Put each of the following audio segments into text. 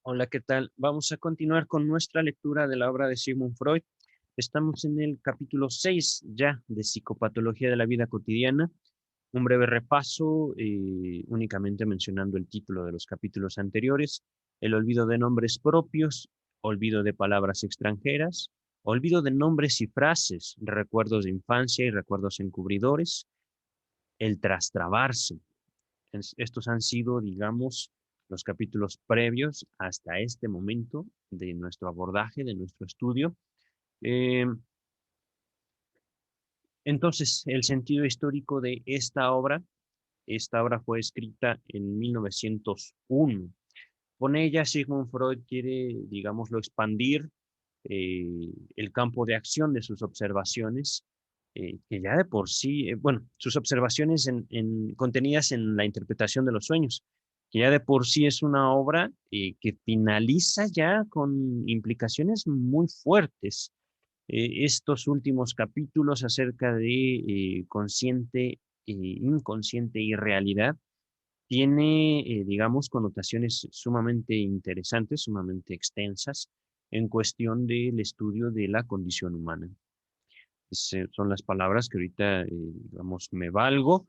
Hola, ¿qué tal? Vamos a continuar con nuestra lectura de la obra de Sigmund Freud. Estamos en el capítulo 6 ya de Psicopatología de la vida cotidiana. Un breve repaso, únicamente mencionando el título de los capítulos anteriores: el olvido de nombres propios, olvido de palabras extranjeras, olvido de nombres y frases, recuerdos de infancia y recuerdos encubridores, el trastrabarse. Estos han sido, digamos, los capítulos previos hasta este momento de nuestro abordaje, de nuestro estudio. Eh, entonces, el sentido histórico de esta obra fue escrita en 1901. Con ella, Sigmund Freud quiere, digámoslo, expandir el campo de acción de sus observaciones, que ya de por sí, bueno, sus observaciones contenidas en la interpretación de los sueños, que ya de por sí es una obra que finaliza ya con implicaciones muy fuertes. Estos últimos capítulos acerca de consciente, inconsciente y realidad tiene, digamos, connotaciones sumamente interesantes, sumamente extensas en cuestión del estudio de la condición humana. Son las palabras que ahorita, digamos, me valgo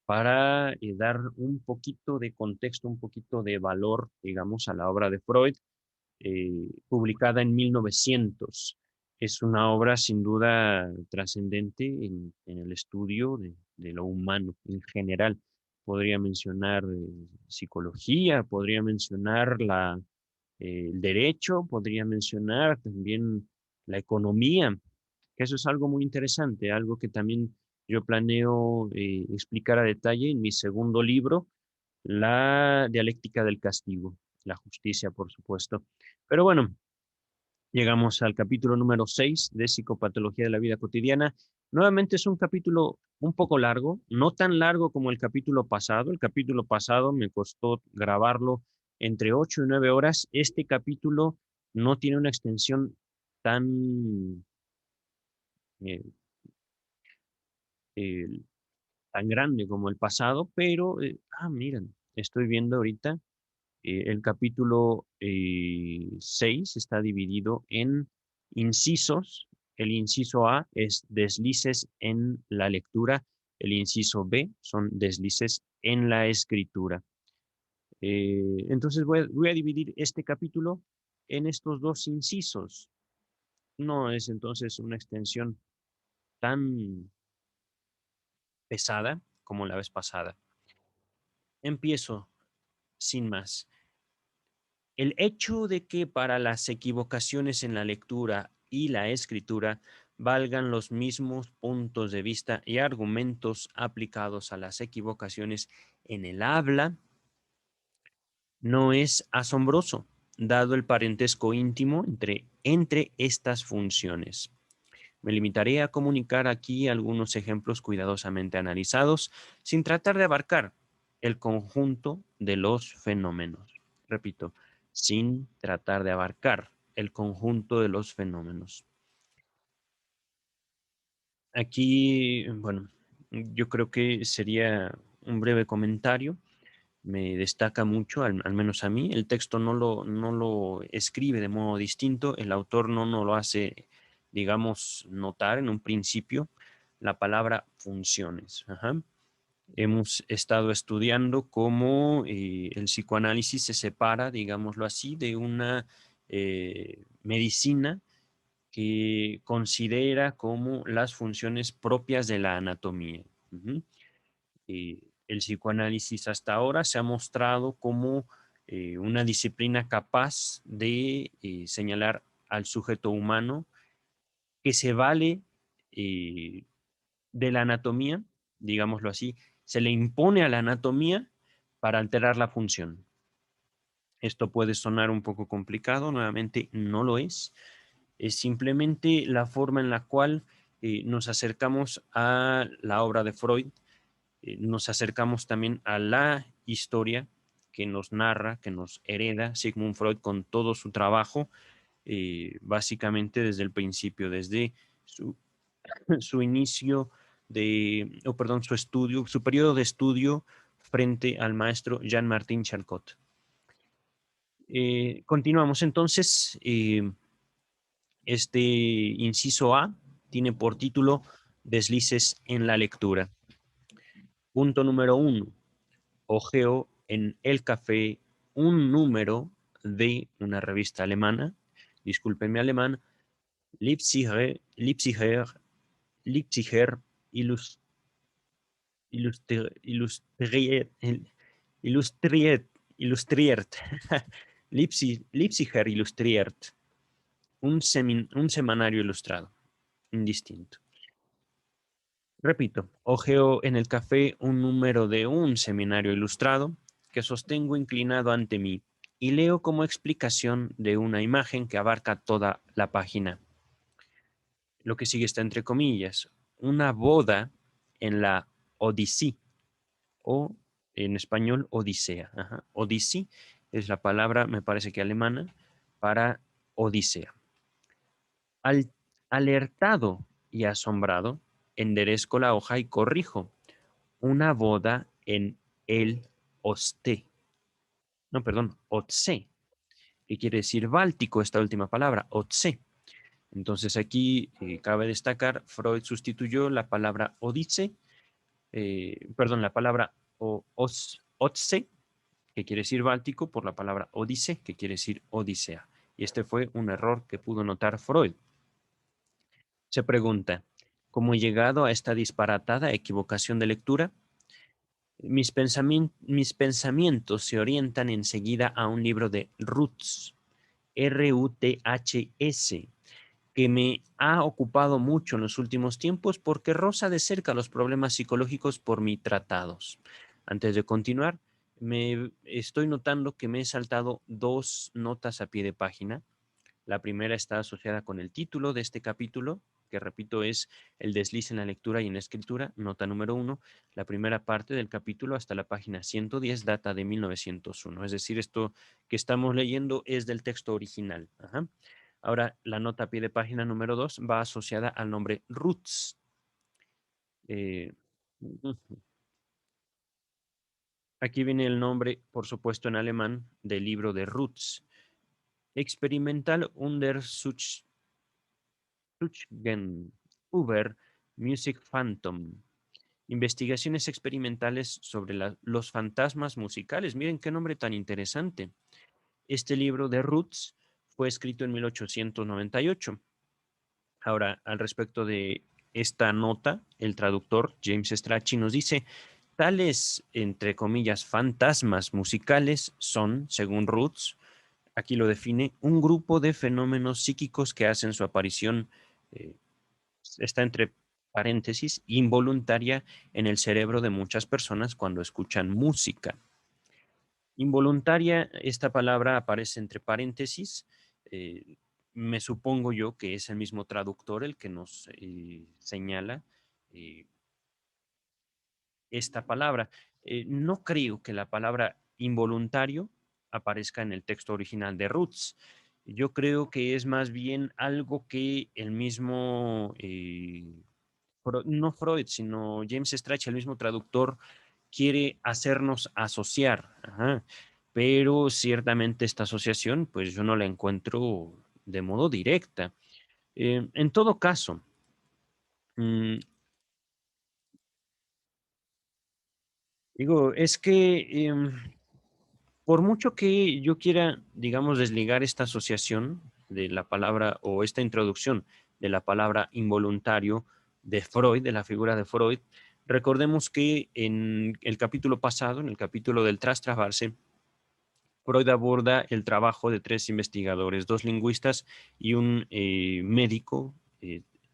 para dar un poquito de contexto, un poquito de valor, digamos, a la obra de Freud, publicada en 1900. Es una obra sin duda trascendente en el estudio de lo humano en general. Podría mencionar psicología, podría mencionar el derecho, podría mencionar también la economía, que eso es algo muy interesante, algo que también yo planeo explicar a detalle en mi segundo libro, La dialéctica del castigo, la justicia, por supuesto. Pero bueno, llegamos al capítulo número 6 de Psicopatología de la vida cotidiana. Nuevamente es un capítulo un poco largo, no tan largo como el capítulo pasado. El capítulo pasado me costó grabarlo entre 8 y 9 horas. Este capítulo no tiene una extensión tan, eh, eh, tan grande como el pasado, pero, miren, estoy viendo ahorita, el capítulo 6 está dividido en incisos. El inciso A es deslices en la lectura, el inciso B son deslices en la escritura. Entonces voy a dividir este capítulo en estos dos incisos. No es entonces una extensión tan pesada como la vez pasada. Empiezo sin más. El hecho de que para las equivocaciones en la lectura y la escritura valgan los mismos puntos de vista y argumentos aplicados a las equivocaciones en el habla no es asombroso, dado el parentesco íntimo entre estas funciones. Me limitaré a comunicar aquí algunos ejemplos cuidadosamente analizados, sin tratar de abarcar el conjunto de los fenómenos. Repito, sin tratar de abarcar el conjunto de los fenómenos. Aquí, bueno, yo creo que sería un breve comentario. Me destaca mucho, al menos a mí, el texto no lo escribe de modo distinto, el autor no lo hace, digamos, notar en un principio la palabra funciones. Ajá. Hemos estado estudiando cómo el psicoanálisis se separa, digámoslo así, de una medicina que considera como las funciones propias de la anatomía. Ujú. El psicoanálisis hasta ahora se ha mostrado como una disciplina capaz de señalar al sujeto humano que se vale eh, de la anatomía, digámoslo así, se le impone a la anatomía para alterar la función. Esto puede sonar un poco complicado, nuevamente no lo es simplemente la forma en la cual nos acercamos a la obra de Freud, nos acercamos también a la historia que nos narra, que nos hereda Sigmund Freud con todo su trabajo, básicamente desde el principio, desde su, su inicio perdón, su estudio, su periodo de estudio frente al maestro Jean-Martin Charcot. Continuamos entonces. Este inciso A tiene por título Deslices en la lectura. Punto número 1. Ojeo en el café un número de una revista alemana, disculpen mi alemán, Leipziger Illus- Illustriert, Illustriert, Illustriert, Leipziger Illustriert, un semanario ilustrado, indistinto. Repito, ojeo en el café un número de un seminario ilustrado que sostengo inclinado ante mí y leo como explicación de una imagen que abarca toda la página. Lo que sigue está entre comillas, una boda en la Odisea o en español Odisea. Ajá. Odisea es la palabra, me parece que alemana, para Odisea. Al, alertado y asombrado, enderezco la hoja y corrijo una boda en el Oste. No, perdón, Otse, que quiere decir báltico esta última palabra, Otse. Entonces aquí cabe destacar, Freud sustituyó la palabra Odise, perdón, la palabra Otse, que quiere decir báltico, por la palabra Odise, que quiere decir Odisea. Y este fue un error que pudo notar Freud. Se pregunta, ¿cómo he llegado a esta disparatada equivocación de lectura? Mis pensamientos se orientan enseguida a un libro de Ruths, Ruths, que me ha ocupado mucho en los últimos tiempos porque roza de cerca los problemas psicológicos por mí tratados. Antes de continuar, me estoy notando que me he saltado dos notas a pie de página. La primera está asociada con el título de este capítulo, que repito es El desliz en la lectura y en la escritura, nota número 1. La primera parte del capítulo hasta la página 110 data de 1901. Es decir, esto que estamos leyendo es del texto original. Ajá. Ahora, la nota a pie de página número 2 va asociada al nombre Roots. Eh, Aquí viene el nombre, por supuesto en alemán, del libro de Roots. Experimental Untersuchung über Music Phantom. Investigaciones experimentales sobre los fantasmas musicales. Miren qué nombre tan interesante. Este libro de Roots fue escrito en 1898. Ahora, al respecto de esta nota, el traductor James Strachey nos dice, tales, entre comillas, fantasmas musicales son, según Roots, aquí lo define, un grupo de fenómenos psíquicos que hacen su aparición eh, está entre paréntesis, involuntaria en el cerebro de muchas personas cuando escuchan música. Involuntaria, esta palabra aparece entre paréntesis. eh, Me supongo yo que es el mismo traductor el que nos señala eh, esta palabra. No creo que la palabra involuntario aparezca en el texto original de Roots. Yo creo que es más bien algo que el mismo no Freud, sino James Strachey, el mismo traductor, quiere hacernos asociar. Ajá. Pero ciertamente esta asociación, pues yo no la encuentro de modo directa. En todo caso, mm, digo, es que por mucho que yo quiera, digamos, desligar esta asociación de la palabra o esta introducción de la palabra involuntario de Freud, de la figura de Freud, recordemos que en el capítulo pasado, en el capítulo del Trastrabarse, Freud aborda el trabajo de tres investigadores, dos lingüistas y un médico,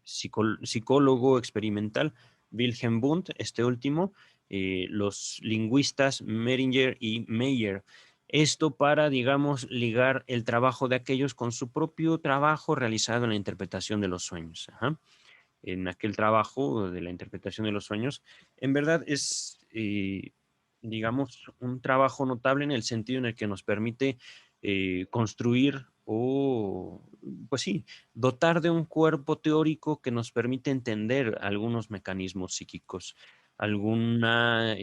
psicólogo experimental, Wilhelm Wundt, este último, los lingüistas Meringer y Meyer. Esto para, digamos, ligar el trabajo de aquellos con su propio trabajo realizado en la interpretación de los sueños. Ajá. En aquel trabajo de la interpretación de los sueños, en verdad es, digamos, un trabajo notable en el sentido en el que nos permite construir o, pues sí, dotar de un cuerpo teórico que nos permite entender algunos mecanismos psíquicos, alguna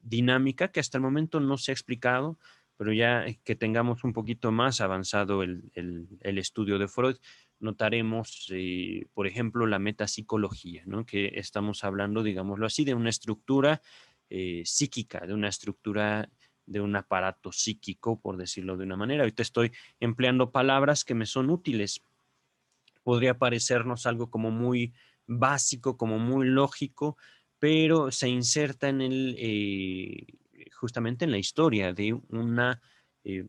dinámica que hasta el momento no se ha explicado, pero ya que tengamos un poquito más avanzado el estudio de Freud, notaremos, por ejemplo, la metapsicología, ¿no? Que estamos hablando, digámoslo así, de una estructura psíquica, de una estructura de un aparato psíquico, por decirlo de una manera. Ahorita estoy empleando palabras que me son útiles. Podría parecernos algo como muy básico, como muy lógico, pero se inserta en justamente en la historia de una eh,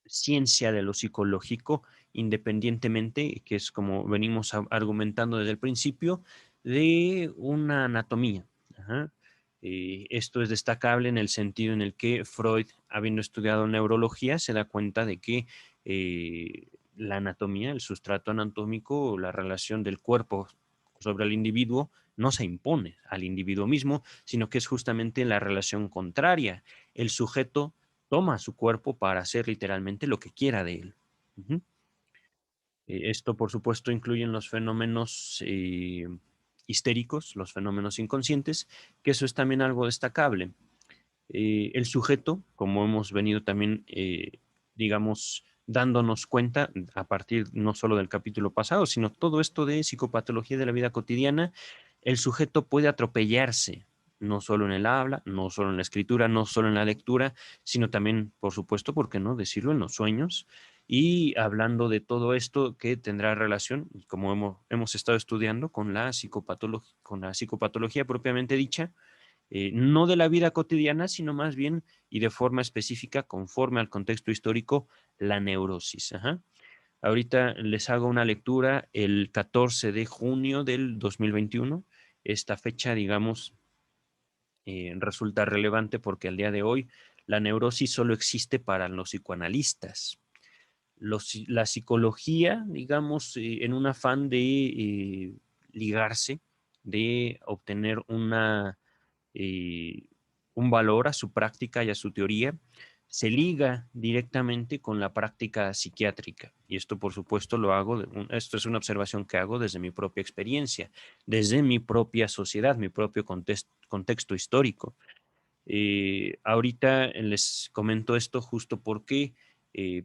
ciencia de lo psicológico, independientemente, que es como venimos argumentando desde el principio, de una anatomía. Ajá. Esto es destacable en el sentido en el que Freud, habiendo estudiado neurología, se da cuenta de que la anatomía, el sustrato anatómico, la relación del cuerpo sobre el individuo, no se impone al individuo mismo, sino que es justamente la relación contraria. El sujeto toma su cuerpo para hacer literalmente lo que quiera de él. Ujú. Esto, por supuesto, incluye los fenómenos histéricos, los fenómenos inconscientes, que eso es también algo destacable. El sujeto, como hemos venido también, digamos, dándonos cuenta a partir no solo del capítulo pasado, sino todo esto de psicopatología de la vida cotidiana, el sujeto puede atropellarse, no solo en el habla, no solo en la escritura, no solo en la lectura, sino también, por supuesto, ¿por qué no decirlo?, en los sueños. Y hablando de todo esto que tendrá relación, como hemos estado estudiando, con la psicopatología propiamente dicha, no de la vida cotidiana, sino más bien y de forma específica, conforme al contexto histórico, la neurosis. Ajá. Ahorita les hago una lectura el 14 de junio del 2021. Esta fecha, digamos, resulta relevante porque al día de hoy la neurosis solo existe para los psicoanalistas. La psicología, digamos, en un afán de ligarse, de obtener eh, un valor a su práctica y a su teoría, se liga directamente con la práctica psiquiátrica. Y esto, por supuesto, esto es una observación que hago desde mi propia experiencia, desde mi propia sociedad, mi propio contexto histórico. Ahorita les comento esto justo porque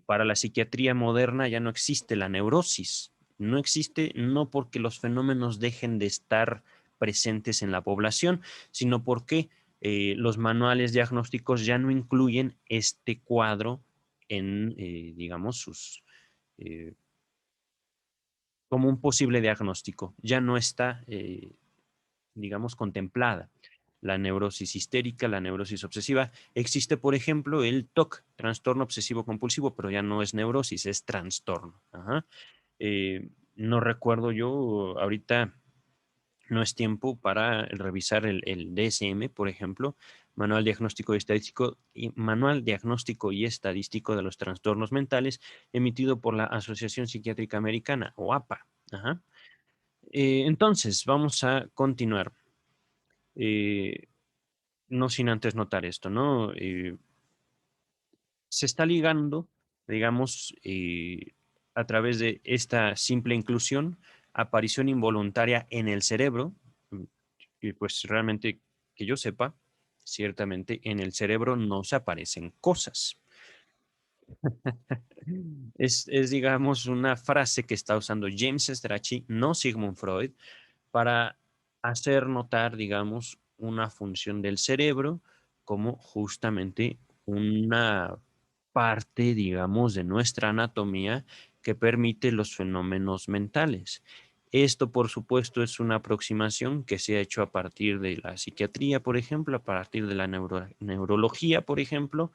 para la psiquiatría moderna ya no existe la neurosis. No existe no porque los fenómenos dejen de estar presentes en la población, sino porque los manuales diagnósticos ya no incluyen este cuadro en, digamos, eh, como un posible diagnóstico. Ya no está, digamos, contemplada la neurosis histérica, la neurosis obsesiva. Existe, por ejemplo, el TOC, trastorno obsesivo compulsivo, pero ya no es neurosis, es trastorno. Ajá. No recuerdo yo, ahorita no es tiempo para revisar el DSM, por ejemplo, Manual Diagnóstico y Estadístico de los Trastornos Mentales, emitido por la Asociación Psiquiátrica Americana, o APA. Ajá. Entonces, vamos a continuar. Eh, no sin antes notar esto, ¿no? Se está ligando, digamos, a través de esta simple inclusión, aparición involuntaria en el cerebro, mm, y pues realmente que yo sepa, ciertamente en el cerebro no se aparecen cosas. Digamos, una frase que está usando James Strachey, no Sigmund Freud, para hacer notar, digamos, una función del cerebro como justamente una parte, digamos, de nuestra anatomía que permite los fenómenos mentales. Esto, por supuesto, es una aproximación que se ha hecho a partir de la psiquiatría, por ejemplo, a partir de la neurología, por ejemplo,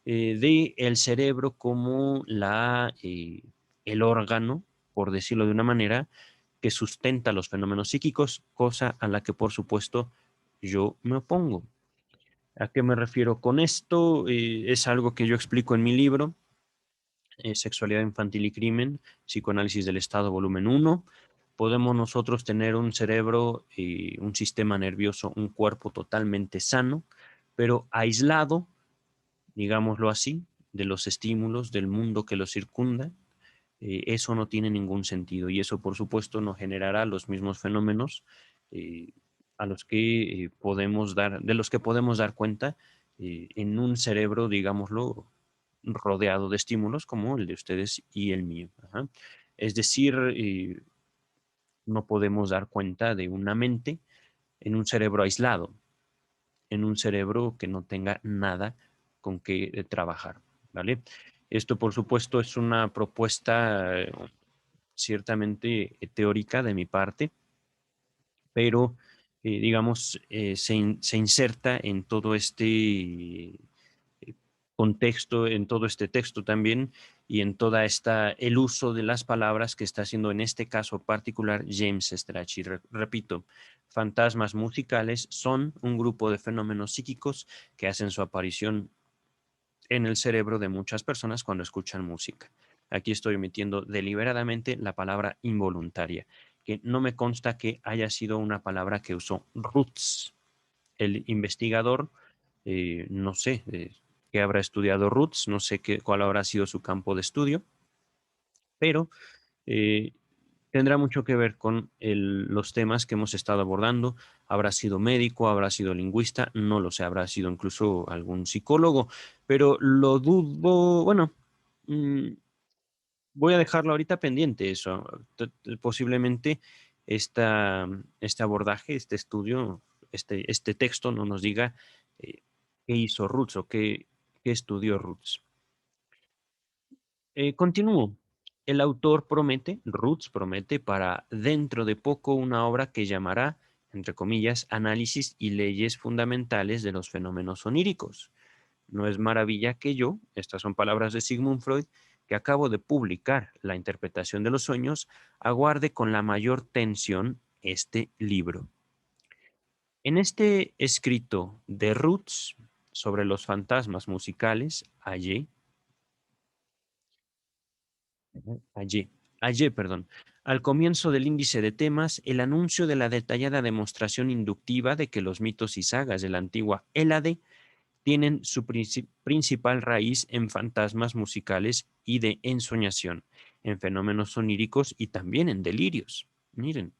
de el cerebro como el órgano, por decirlo de una manera, que sustenta los fenómenos psíquicos, cosa a la que por supuesto yo me opongo. ¿A qué me refiero con esto? Es algo que yo explico en mi libro, Sexualidad infantil y crimen, psicoanálisis del Estado, volumen 1. Podemos nosotros tener un cerebro, un sistema nervioso, un cuerpo totalmente sano, pero aislado, digámoslo así, de los estímulos del mundo que lo circunda. Eso no tiene ningún sentido y eso, por supuesto, no generará los mismos fenómenos eh, a los que de los que podemos dar cuenta en un cerebro, digámoslo. rodeado de estímulos como el de ustedes y el mío. Ajá. Es decir, no podemos dar cuenta de una mente en un cerebro aislado, en un cerebro que no tenga nada con que trabajar, ¿vale? Esto, por supuesto, es una propuesta ciertamente teórica de mi parte, pero, digamos, se inserta en todo este contexto, en todo este texto también, y en toda esta, el uso de las palabras que está haciendo en este caso particular James Strachey. Repito, fantasmas musicales son un grupo de fenómenos psíquicos que hacen su aparición en el cerebro de muchas personas cuando escuchan música. Aquí estoy omitiendo deliberadamente la palabra involuntaria, que no me consta que haya sido una palabra que usó Roots. El investigador, no sé qué habrá estudiado Roots, no sé cuál habrá sido su campo de estudio, pero eh, tendrá mucho que ver con los temas que hemos estado abordando. Habrá sido médico, habrá sido lingüista, no lo sé, habrá sido incluso algún psicólogo, pero lo dudo, bueno, mm, voy a dejarlo ahorita pendiente eso. Posiblemente este abordaje, este estudio, este texto no nos diga qué hizo Roots o qué estudió Roots. Continúo. El autor promete, Roots promete para dentro de poco una obra que llamará, entre comillas, Análisis y leyes fundamentales de los fenómenos oníricos. No es maravilla que yo, estas son palabras de Sigmund Freud, que acabo de publicar la interpretación de los sueños, aguarde con la mayor tensión este libro. En este escrito de Roots sobre los fantasmas musicales, perdón, al comienzo del índice de temas, el anuncio de la detallada demostración inductiva de que los mitos y sagas de la antigua Hélade tienen su principal raíz en fantasmas musicales y de ensoñación, en fenómenos oníricos y también en delirios. Miren,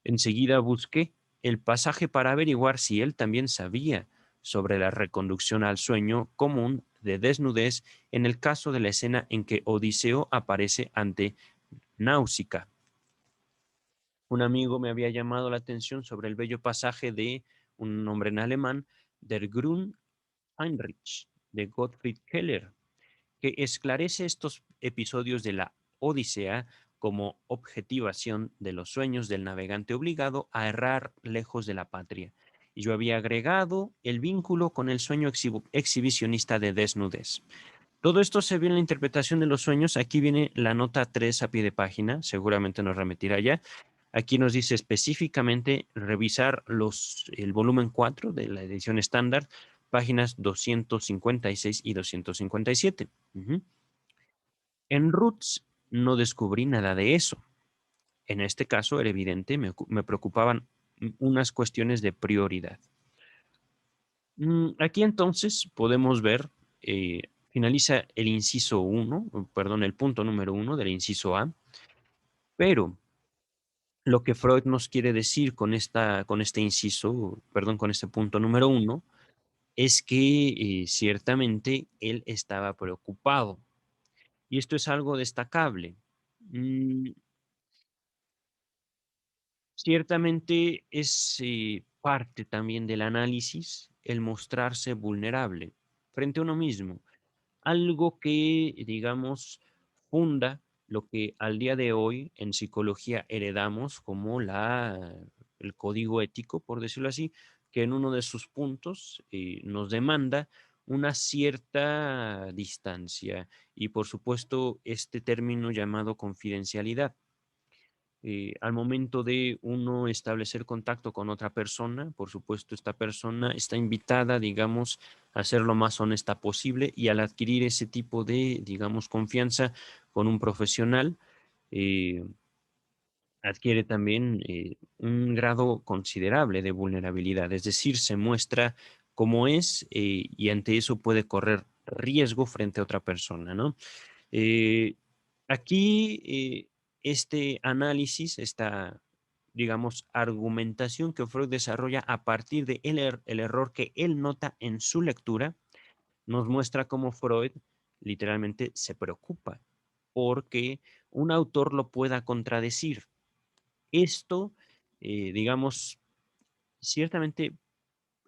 enseguida busqué el pasaje para averiguar si él también sabía sobre la reconducción al sueño común de desnudez en el caso de la escena en que Odiseo aparece ante Náusica. Un amigo me había llamado la atención sobre el bello pasaje de un nombre en alemán, Der Grund Heinrich, de Gottfried Keller, que esclarece estos episodios de la Odisea como objetivación de los sueños del navegante obligado a errar lejos de la patria. Y yo había agregado el vínculo con el sueño exhibicionista de desnudez. Todo esto se ve en la interpretación de los sueños. Aquí viene la nota 3 a pie de página, seguramente nos remitirá ya. Aquí nos dice específicamente revisar el volumen 4 de la edición estándar, páginas 256 y 257. En Roots no descubrí nada de eso. En este caso era evidente, me preocupaban unas cuestiones de prioridad. Aquí entonces podemos ver, finaliza el inciso 1, perdón, el punto número 1 del inciso A, pero lo que Freud nos quiere decir con este inciso, perdón, con este punto número 1, es que ciertamente él estaba preocupado. Y esto es algo destacable. Mm, Ciertamente es parte también del análisis el mostrarse vulnerable frente a uno mismo, algo que, digamos, funda lo que al día de hoy en psicología heredamos como el código ético, por decirlo así, que en uno de sus puntos nos demanda una cierta distancia y, por supuesto, este término llamado confidencialidad. Al momento de uno establecer contacto con otra persona, por supuesto, esta persona está invitada, digamos, a ser lo más honesta posible y al adquirir ese tipo de, digamos, confianza con un profesional, eh, adquiere también un grado considerable de vulnerabilidad, es decir, se muestra como es y ante eso puede correr riesgo frente a otra persona, ¿no? Eh, Aquí, este análisis, esta, digamos, argumentación que Freud desarrolla a partir de el error que él nota en su lectura, nos muestra cómo Freud literalmente se preocupa porque un autor lo pueda contradecir. Esto, digamos, ciertamente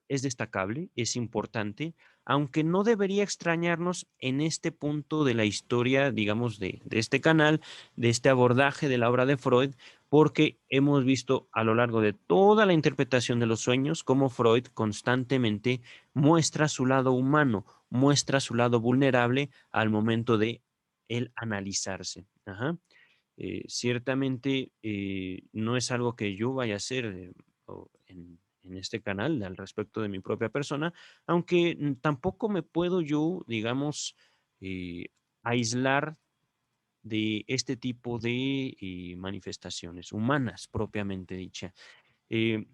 es destacable, es importante, aunque no debería extrañarnos en este punto de la historia, digamos, de este canal, de este abordaje de la obra de Freud, porque hemos visto a lo largo de toda la interpretación de los sueños cómo Freud constantemente muestra su lado humano, muestra su lado vulnerable al momento de el analizarse. Ajá. Ciertamente no es algo que yo vaya a hacer en este canal al respecto de mi propia persona, aunque tampoco me puedo yo, digamos, eh, aislar de este tipo de manifestaciones humanas propiamente dicha. Eh,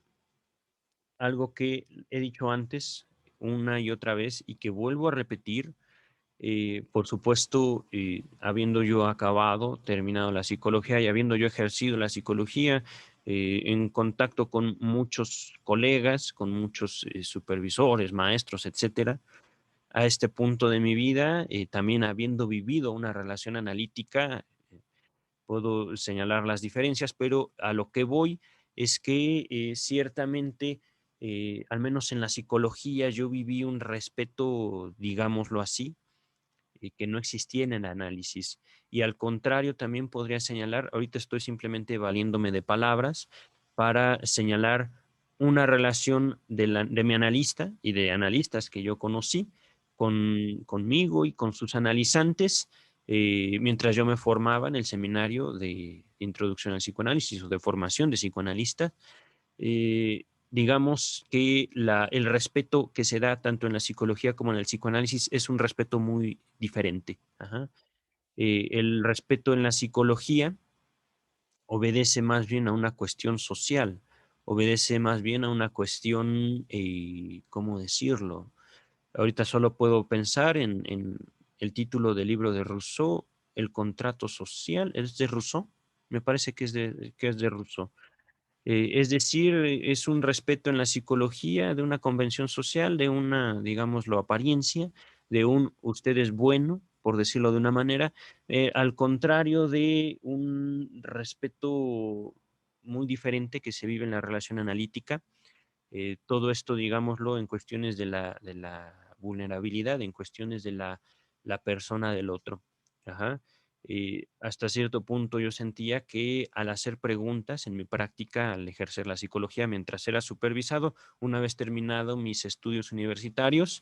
Algo que he dicho antes una y otra vez y que vuelvo a repetir, por supuesto, habiendo yo acabado, terminado la psicología y habiendo yo ejercido la psicología, en contacto con muchos colegas, con muchos supervisores, maestros, etcétera, a este punto de mi vida, también habiendo vivido una relación analítica, puedo señalar las diferencias, pero a lo que voy es que ciertamente, al menos en la psicología, yo viví un respeto, digámoslo así, que no existía en el análisis. Y al contrario, también podría señalar, ahorita estoy simplemente valiéndome de palabras para señalar una relación de mi analista y de analistas que yo conocí conmigo y con sus analizantes mientras yo me formaba en el seminario de introducción al psicoanálisis o de formación de psicoanalista. Digamos que el respeto que se da tanto en la psicología como en el psicoanálisis es un respeto muy diferente. Ajá. El respeto en la psicología obedece más bien a una cuestión social, obedece más bien a una cuestión, ¿cómo decirlo? Ahorita solo puedo pensar en el título del libro de Rousseau, El contrato social, ¿es de Rousseau? Me parece que es de Rousseau. Es decir, es un respeto en la psicología de una convención social, de una, digámoslo, apariencia, de un usted es bueno, por decirlo de una manera, al contrario de un respeto muy diferente que se vive en la relación analítica. Todo esto, digámoslo, en cuestiones de la vulnerabilidad, en cuestiones de la persona del otro. Ajá. Hasta cierto punto yo sentía que al hacer preguntas en mi práctica, al ejercer la psicología mientras era supervisado, una vez terminado mis estudios universitarios,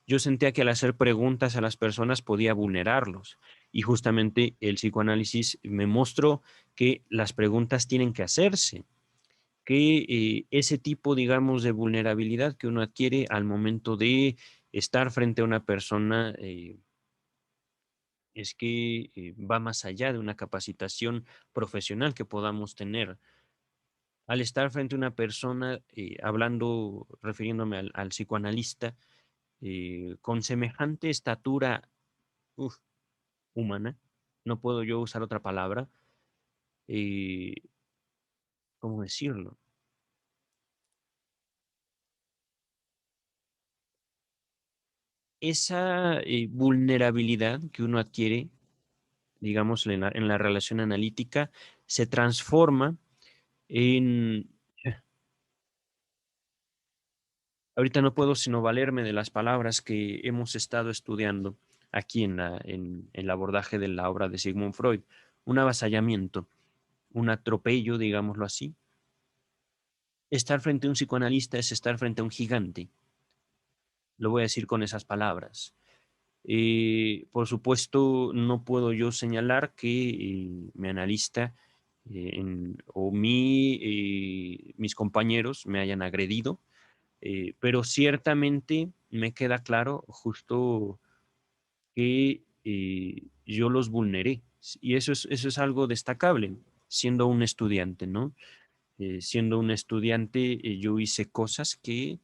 yo sentía que al hacer preguntas a las personas podía vulnerarlos. Y justamente el psicoanálisis me mostró que las preguntas tienen que hacerse, que ese tipo, digamos, de vulnerabilidad que uno adquiere al momento de estar frente a una persona, es que va más allá de una capacitación profesional que podamos tener. Al estar frente a una persona, hablando, refiriéndome al psicoanalista, con semejante estatura uf, humana, no puedo yo usar otra palabra, eh, ¿cómo decirlo? Esa vulnerabilidad que uno adquiere, digamos, en la relación analítica, se transforma en, ahorita no puedo sino valerme de las palabras que hemos estado estudiando aquí en el abordaje de la obra de Sigmund Freud, un avasallamiento, un atropello, digámoslo así. Estar frente a un psicoanalista es estar frente a un gigante, lo voy a decir con esas palabras. Por supuesto, no puedo yo señalar que mi analista o mis compañeros me hayan agredido, pero ciertamente me queda claro justo que yo los vulneré. Y eso es algo destacable, siendo un estudiante, ¿no? Siendo un estudiante, yo hice cosas que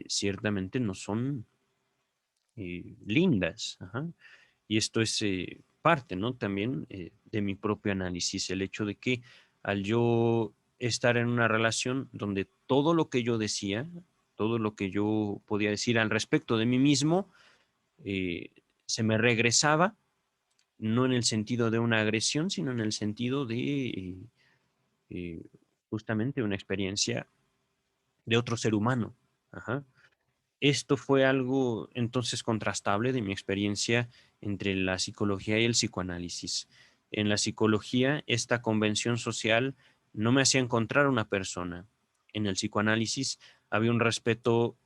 ciertamente no son lindas. Ajá. Y esto es parte, ¿no? También de mi propio análisis, el hecho de que al yo estar en una relación donde todo lo que yo decía, todo lo que yo podía decir al respecto de mí mismo, eh, se me regresaba, no en el sentido de una agresión, sino en el sentido de eh, justamente una experiencia de otro ser humano. Ajá. Esto fue algo entonces contrastable de mi experiencia entre la psicología y el psicoanálisis. En la psicología, esta convención social no me hacía encontrar una persona. En el psicoanálisis había un respeto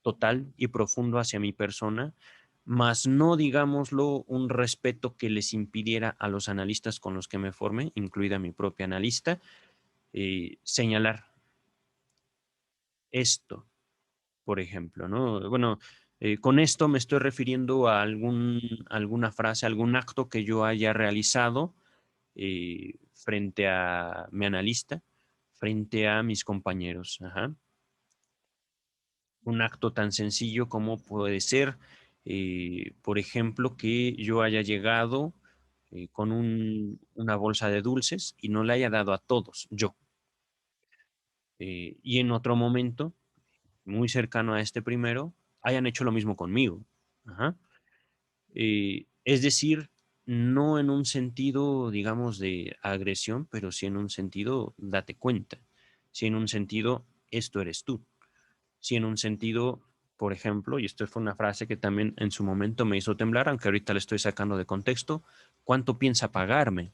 total y profundo hacia mi persona, mas no, digámoslo, un respeto que les impidiera a los analistas con los que me formé, incluida mi propia analista, señalar esto, por ejemplo, ¿no? Bueno, con esto me estoy refiriendo a alguna frase, algún acto que yo haya realizado frente a mi analista, frente a mis compañeros. Ajá. Un acto tan sencillo como puede ser, por ejemplo, que yo haya llegado con una bolsa de dulces y no le haya dado a todos, yo. Y en otro momento, muy cercano a este primero, hayan hecho lo mismo conmigo. Ajá. Es decir, no en un sentido, digamos, de agresión, pero sí en un sentido, date cuenta. Sí en un sentido, esto eres tú. Sí en un sentido, por ejemplo, y esto fue una frase que también en su momento me hizo temblar, aunque ahorita le estoy sacando de contexto, ¿cuánto piensa pagarme?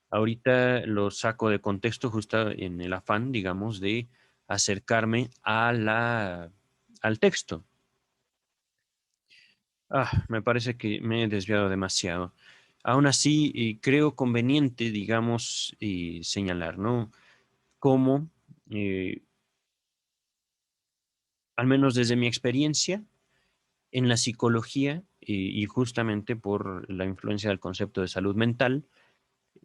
Ahorita lo saco de contexto justo en el afán, digamos, de acercarme al texto. Me parece que me he desviado demasiado. Aún así, creo conveniente, digamos, señalar, ¿no? Cómo, eh, al menos desde mi experiencia, en la psicología, y justamente por la influencia del concepto de salud mental,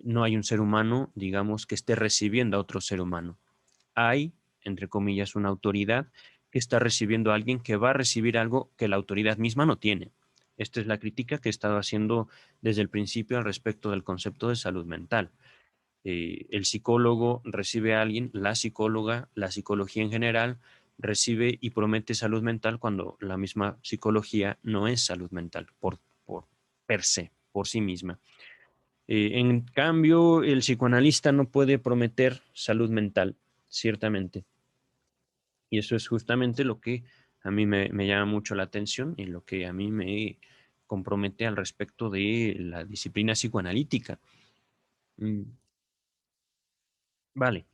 no hay un ser humano, digamos, que esté recibiendo a otro ser humano. Hay, entre comillas, una autoridad que está recibiendo a alguien que va a recibir algo que la autoridad misma no tiene. Esta es la crítica que he estado haciendo desde el principio al respecto del concepto de salud mental. El psicólogo recibe a alguien, la psicóloga, la psicología en general, recibe y promete salud mental cuando la misma psicología no es salud mental por per se, por sí misma. En cambio, el psicoanalista no puede prometer salud mental, ciertamente. Y eso es justamente lo que a mí me llama mucho la atención y lo que a mí me compromete al respecto de la disciplina psicoanalítica. Mm, Vale,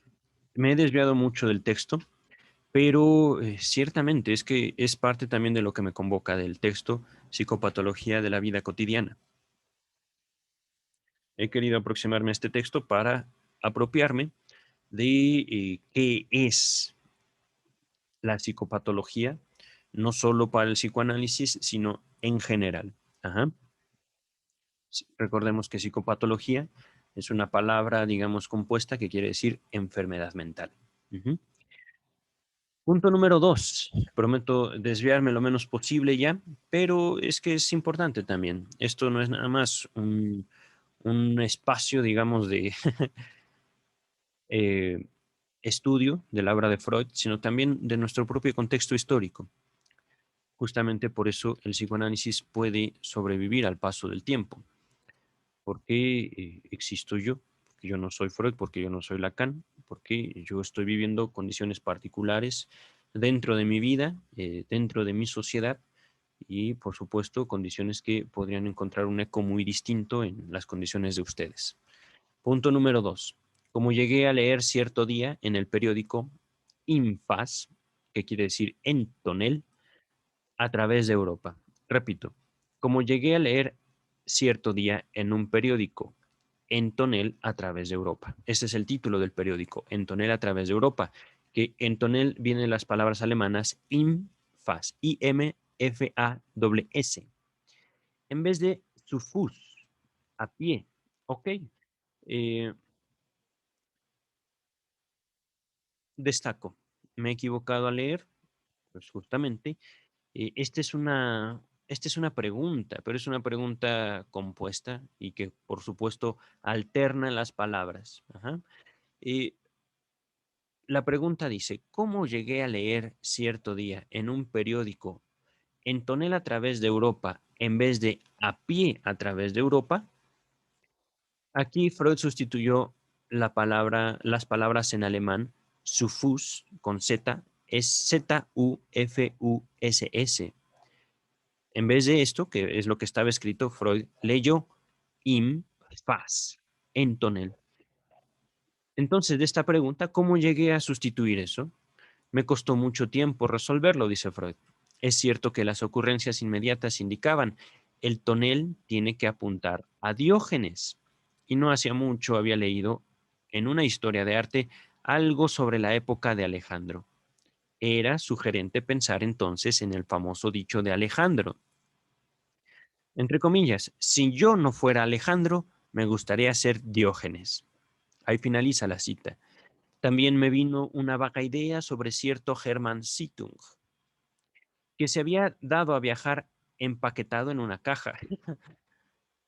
me he desviado mucho del texto, pero ciertamente es que es parte también de lo que me convoca del texto Psicopatología de la vida cotidiana. He querido aproximarme a este texto para apropiarme de qué es la psicopatología, no solo para el psicoanálisis, sino en general. Ajá. Recordemos que psicopatología es una palabra, digamos, compuesta que quiere decir enfermedad mental. Ujú. Punto número dos. Prometo desviarme lo menos posible ya, pero es que es importante también. Esto no es nada más un espacio, digamos, de eh, estudio de la obra de Freud, sino también de nuestro propio contexto histórico. Justamente por eso el psicoanálisis puede sobrevivir al paso del tiempo. ¿Por qué existo yo? Porque yo no soy Freud, porque yo no soy Lacan, porque yo estoy viviendo condiciones particulares dentro de mi vida, dentro de mi sociedad y, por supuesto, condiciones que podrían encontrar un eco muy distinto en las condiciones de ustedes. Punto número dos. Como llegué a leer cierto día en el periódico Infaz, que quiere decir en tonel, a través de Europa. Repito, como llegué a leer cierto día en un periódico, en tonel a través de Europa. Este es el título del periódico, en tonel a través de Europa, que en tonel vienen las palabras alemanas IMFAS, IMFAS, en vez de zu Fuß, a pie. Ok. Eh, Destaco, me he equivocado al leer, pues justamente esta es una pregunta, pero es una pregunta compuesta y que, por supuesto, alterna las palabras. Ajá. Eh, la pregunta dice, ¿cómo llegué a leer cierto día en un periódico en tonel a través de Europa en vez de a pie a través de Europa. Aquí Freud sustituyó las palabras en alemán, zu Fuß con Z, es Z-U-F-U-S-S. En vez de esto, que es lo que estaba escrito, Freud leyó im Fass, en tonel. Entonces, de esta pregunta, ¿cómo llegué a sustituir eso? Me costó mucho tiempo resolverlo, dice Freud. Es cierto que las ocurrencias inmediatas indicaban, el tonel tiene que apuntar a Diógenes. Y no hacía mucho había leído en una historia de arte algo sobre la época de Alejandro. Era sugerente pensar entonces en el famoso dicho de Alejandro. Entre comillas, si yo no fuera Alejandro, me gustaría ser Diógenes. Ahí finaliza la cita. También me vino una vaga idea sobre cierto Hermann Sittung, que se había dado a viajar empaquetado en una caja,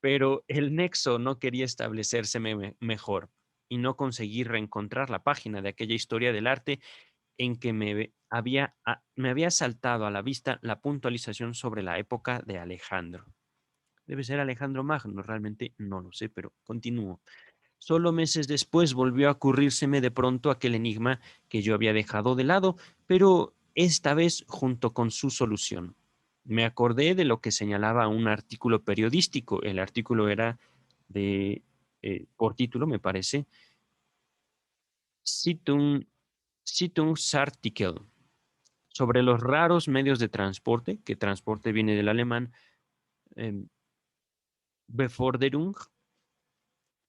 pero el nexo no quería establecerse mejor y no conseguí reencontrar la página de aquella historia del arte en que me había saltado a la vista la puntualización sobre la época de Alejandro. Debe ser Alejandro Magno, realmente no lo sé, pero continúo. Solo meses después volvió a ocurrírseme de pronto aquel enigma que yo había dejado de lado, pero esta vez junto con su solución. Me acordé de lo que señalaba un artículo periodístico. El artículo era por título, me parece, Zeitung, Zeitungsartikel, sobre los raros medios de transporte, que transporte viene del alemán, eh, Beforderung,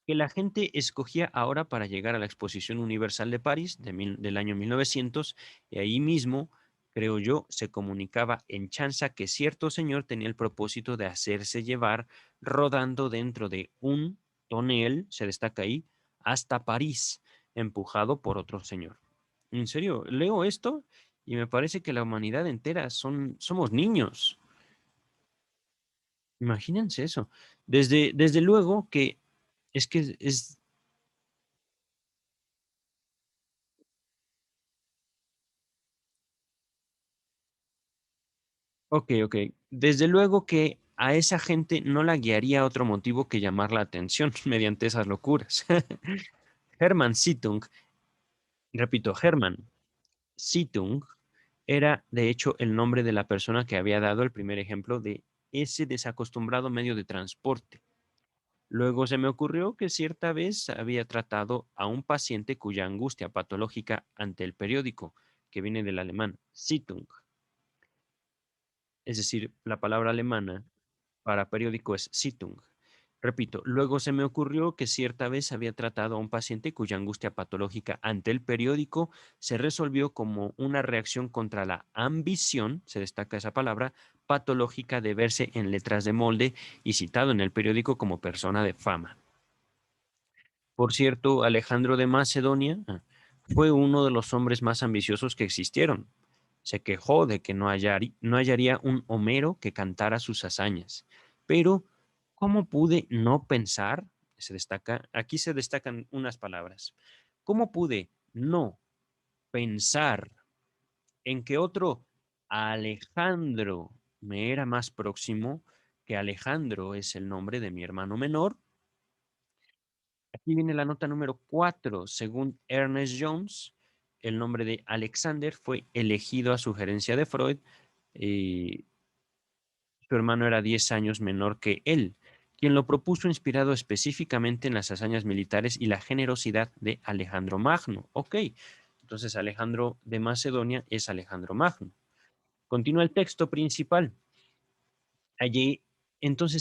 que la gente escogía ahora para llegar a la Exposición Universal de París del año 1900, y ahí mismo, creo yo, se comunicaba en chanza que cierto señor tenía el propósito de hacerse llevar rodando dentro de un tonel, se destaca ahí, hasta París, empujado por otro señor. En serio, leo esto y me parece que la humanidad entera somos niños. Imagínense eso. Desde luego que es. Ok, ok. Desde luego que a esa gente no la guiaría otro motivo que llamar la atención mediante esas locuras. Hermann Situng, repito, Hermann Situng era de hecho el nombre de la persona que había dado el primer ejemplo de ese desacostumbrado medio de transporte. Luego se me ocurrió que cierta vez había tratado a un paciente cuya angustia patológica ante el periódico, que viene del alemán Zeitung, es decir, la palabra alemana para periódico es Zeitung. Repito, luego se me ocurrió que cierta vez había tratado a un paciente cuya angustia patológica ante el periódico se resolvió como una reacción contra la ambición, se destaca esa palabra, patológica de verse en letras de molde y citado en el periódico como persona de fama. Por cierto, Alejandro de Macedonia fue uno de los hombres más ambiciosos que existieron. Se quejó de que no hallaría un Homero que cantara sus hazañas. Pero, ¿cómo pude no pensar? Aquí se destacan unas palabras. ¿Cómo pude no pensar en que otro Alejandro me era más próximo, que Alejandro es el nombre de mi hermano menor? Aquí viene la nota número 4. Según Ernest Jones, el nombre de Alexander fue elegido a sugerencia de Freud. Y su hermano era 10 años menor que él, quien lo propuso inspirado específicamente en las hazañas militares y la generosidad de Alejandro Magno. Ok, entonces Alejandro de Macedonia es Alejandro Magno. Continúa el texto principal. Allí,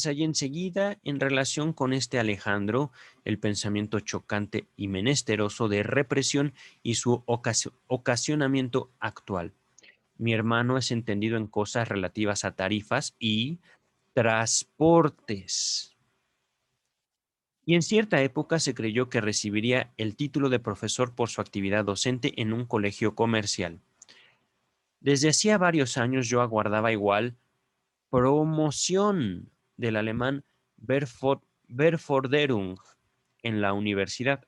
allí enseguida, en relación con este Alejandro, el pensamiento chocante y menesteroso de represión y su ocasionamiento actual. Mi hermano es entendido en cosas relativas a tarifas y transportes. Y en cierta época se creyó que recibiría el título de profesor por su actividad docente en un colegio comercial. Desde hacía varios años yo aguardaba igual promoción del alemán Berforderung en la universidad.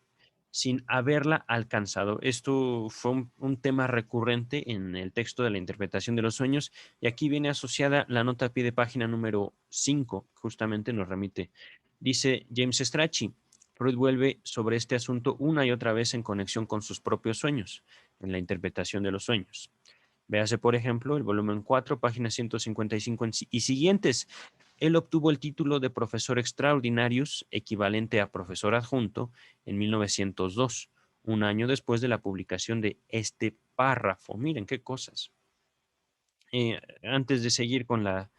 sin haberla alcanzado. Esto fue un tema recurrente en el texto de la interpretación de los sueños y aquí viene asociada la nota a pie de página número 5, justamente nos remite. Dice James Strachey, Freud vuelve sobre este asunto una y otra vez en conexión con sus propios sueños, en la interpretación de los sueños. Véase, por ejemplo, el volumen 4, página 155 y siguientes. Él obtuvo el título de profesor extraordinarius, equivalente a profesor adjunto, en 1902, un año después de la publicación de este párrafo. Miren qué cosas. Antes de seguir con la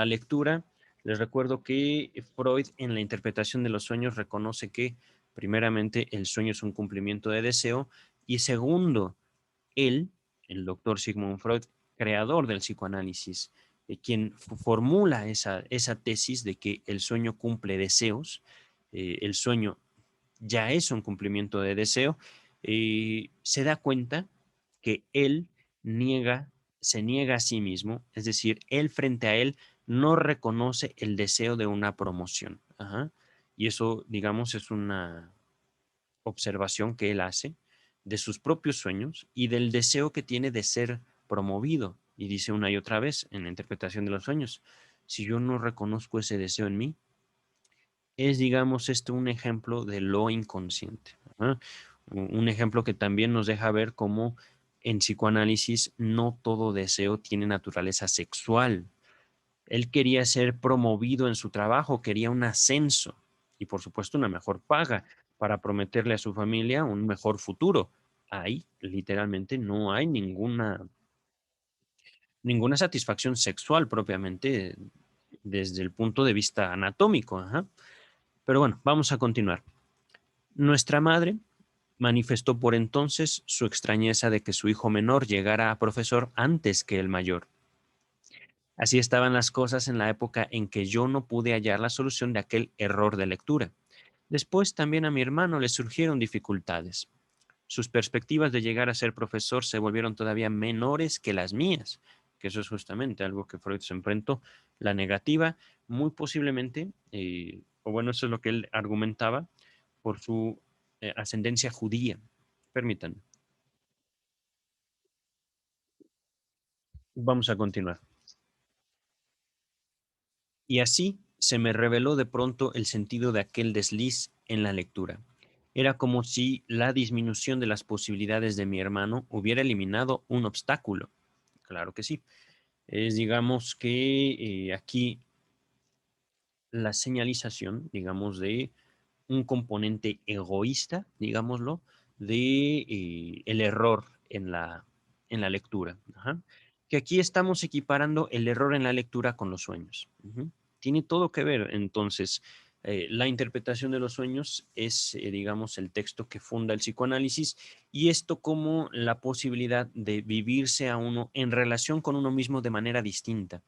lectura, les recuerdo que Freud en la interpretación de los sueños reconoce que, primeramente, el sueño es un cumplimiento de deseo y segundo, él, el doctor Sigmund Freud, creador del psicoanálisis, quien formula esa tesis de que el sueño cumple deseos, el sueño ya es un cumplimiento de deseo, se da cuenta que él niega, se niega a sí mismo, es decir, él frente a él no reconoce el deseo de una promoción. Ajá. Y eso, digamos, es una observación que él hace de sus propios sueños y del deseo que tiene de ser promovido. Y dice una y otra vez en la interpretación de los sueños, si yo no reconozco ese deseo en mí, es, digamos, esto un ejemplo de lo inconsciente. ¿No? Un ejemplo que también nos deja ver cómo en psicoanálisis no todo deseo tiene naturaleza sexual. Él quería ser promovido en su trabajo, quería un ascenso y por supuesto una mejor paga para prometerle a su familia un mejor futuro. Ahí literalmente no hay ninguna satisfacción sexual propiamente desde el punto de vista anatómico. Ajá. Pero bueno, vamos a continuar. Nuestra madre manifestó por entonces su extrañeza de que su hijo menor llegara a profesor antes que el mayor. Así estaban las cosas en la época en que yo no pude hallar la solución de aquel error de lectura. Después también a mi hermano le surgieron dificultades. Sus perspectivas de llegar a ser profesor se volvieron todavía menores que las mías, que eso es justamente algo que Freud se enfrentó, la negativa, muy posiblemente, o bueno, eso es lo que él argumentaba, por su ascendencia judía. Permítanme. Vamos a continuar. Y así se me reveló de pronto el sentido de aquel desliz en la lectura. Era como si la disminución de las posibilidades de mi hermano hubiera eliminado un obstáculo. Claro que sí. Es, digamos que aquí la señalización, digamos, de un componente egoísta, digámoslo, de el error en la lectura. Ajá. Que aquí estamos equiparando el error en la lectura con los sueños. Ujú. Tiene todo que ver, entonces, la interpretación de los sueños es, digamos, el texto que funda el psicoanálisis y esto como la posibilidad de vivirse a uno en relación con uno mismo de manera distinta.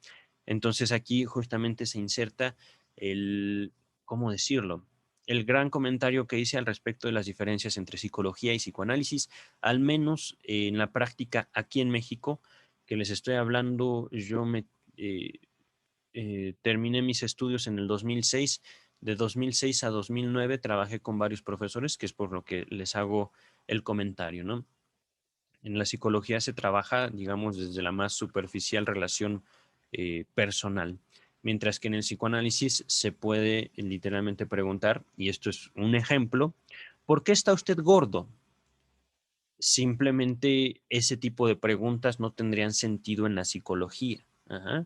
Entonces aquí justamente se inserta el, ¿cómo decirlo? El gran comentario que hice al respecto de las diferencias entre psicología y psicoanálisis, al menos en la práctica aquí en México, que les estoy hablando, eh, terminé mis estudios en el 2006. De 2006 a 2009 trabajé con varios profesores, que es por lo que les hago el comentario, ¿no? En la psicología se trabaja, digamos, desde la más superficial relación personal, mientras que en el psicoanálisis se puede literalmente preguntar, y esto es un ejemplo, ¿por qué está usted gordo? Simplemente ese tipo de preguntas no tendrían sentido en la psicología. Ajá.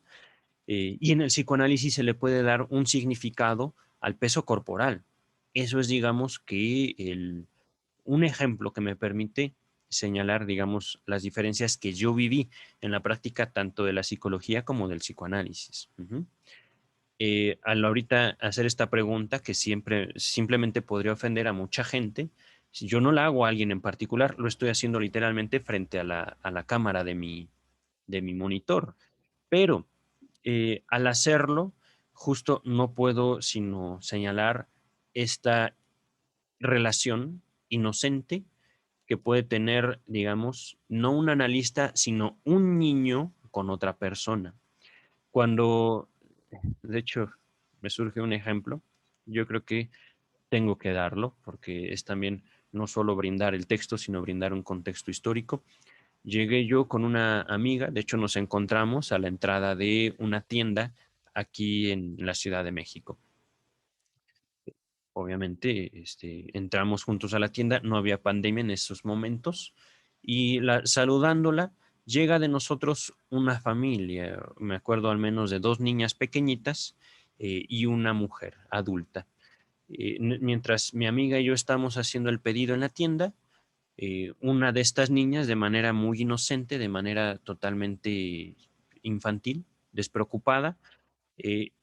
Y en el psicoanálisis se le puede dar un significado al peso corporal. Eso es, digamos, que un ejemplo que me permite señalar, digamos, las diferencias que yo viví en la práctica tanto de la psicología como del psicoanálisis. Ujú. Al ahorita hacer esta pregunta, que siempre, simplemente podría ofender a mucha gente, si yo no la hago a alguien en particular, lo estoy haciendo literalmente frente a la cámara de mi monitor. Pero al hacerlo, justo no puedo sino señalar esta relación inocente que puede tener, digamos, no un analista, sino un niño con otra persona. Cuando, de hecho, me surge un ejemplo, yo creo que tengo que darlo porque es también no solo brindar el texto, sino brindar un contexto histórico. Llegué yo con una amiga, de hecho nos encontramos a la entrada de una tienda aquí en la Ciudad de México. Obviamente, entramos juntos a la tienda, no había pandemia en esos momentos, y saludándola, llega de nosotros una familia, me acuerdo al menos de dos niñas pequeñitas y una mujer adulta. Mientras mi amiga y yo estamos haciendo el pedido en la tienda, una de estas niñas, de manera muy inocente, de manera totalmente infantil, despreocupada,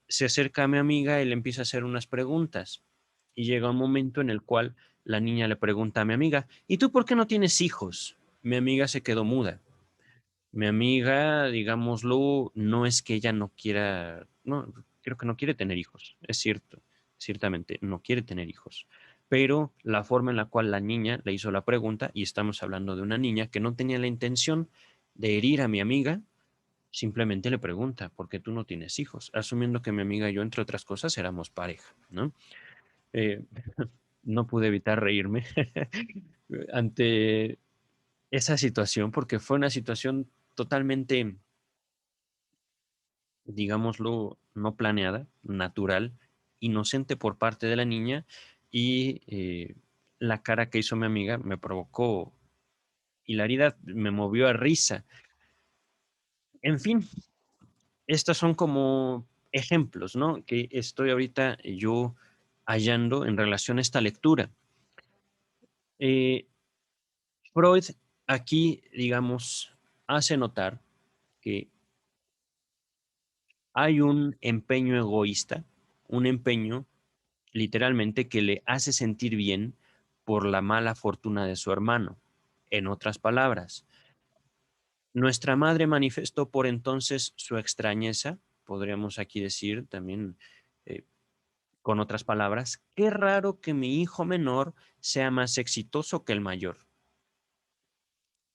se acerca a mi amiga y le empieza a hacer unas preguntas. Y llega un momento en el cual la niña le pregunta a mi amiga, ¿y tú por qué no tienes hijos? Mi amiga se quedó muda. Mi amiga, digámoslo, no es que ella no quiera, no, creo que no quiere tener hijos, es cierto, ciertamente, no quiere tener hijos. Pero la forma en la cual la niña le hizo la pregunta, y estamos hablando de una niña que no tenía la intención de herir a mi amiga, simplemente le pregunta, ¿por qué tú no tienes hijos? Asumiendo que mi amiga y yo, entre otras cosas, éramos pareja, ¿no? Eh, no pude evitar reírme ante esa situación, porque fue una situación totalmente, digámoslo, no planeada, natural, inocente por parte de la niña, y la cara que hizo mi amiga me provocó hilaridad, me movió a risa. En fin, estos son como ejemplos, ¿no? Que estoy ahorita yo hallando en relación a esta lectura. Eh, Freud aquí, digamos, hace notar que hay un empeño egoísta, un empeño literalmente que le hace sentir bien por la mala fortuna de su hermano. En otras palabras, nuestra madre manifestó por entonces su extrañeza, podríamos aquí decir también eh, con otras palabras, qué raro que mi hijo menor sea más exitoso que el mayor.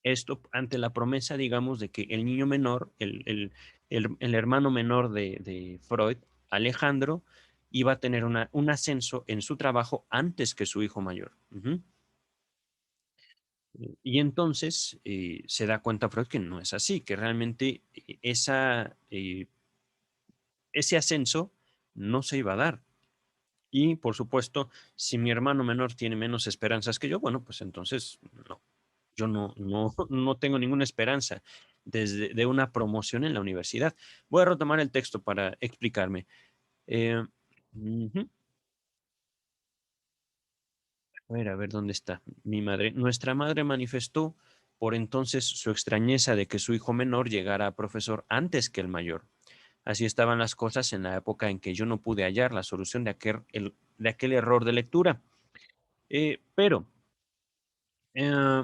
Esto ante la promesa, digamos, de que el niño menor, el hermano menor de Freud, Alejandro, iba a tener un ascenso en su trabajo antes que su hijo mayor. Ujú. Y entonces se da cuenta Freud que no es así, que realmente ese ascenso no se iba a dar. Y por supuesto, si mi hermano menor tiene menos esperanzas que yo, bueno, pues entonces no, yo no tengo ninguna esperanza de una promoción en la universidad. Voy a retomar el texto para explicarme. Eh, Ujú. A ver dónde está mi madre. Nuestra madre manifestó por entonces su extrañeza de que su hijo menor llegara a profesor antes que el mayor. Así estaban las cosas en la época en que yo no pude hallar la solución de aquel error de lectura. Pero eh,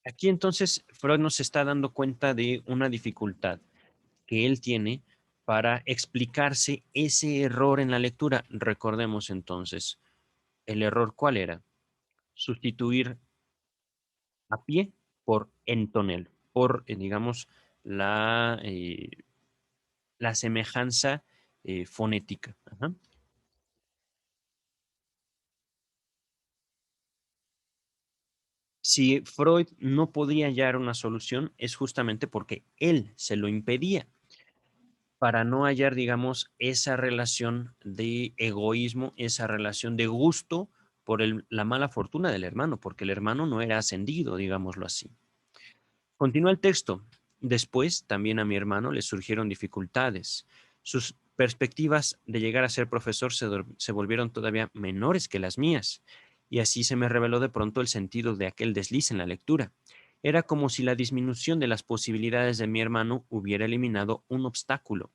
aquí entonces Freud nos está dando cuenta de una dificultad que él tiene para explicarse ese error en la lectura. Recordemos entonces, ¿el error cuál era? Sustituir a pie por entonel, por, digamos, la, eh, la semejanza fonética. Ajá. Si Freud no podía hallar una solución, es justamente porque él se lo impedía, para no hallar, digamos, esa relación de egoísmo, esa relación de gusto por la mala fortuna del hermano, porque el hermano no era ascendido, digámoslo así. Continúa el texto. Después, también a mi hermano le surgieron dificultades. Sus perspectivas de llegar a ser profesor se volvieron todavía menores que las mías, y así se me reveló de pronto el sentido de aquel desliz en la lectura. Era como si la disminución de las posibilidades de mi hermano hubiera eliminado un obstáculo,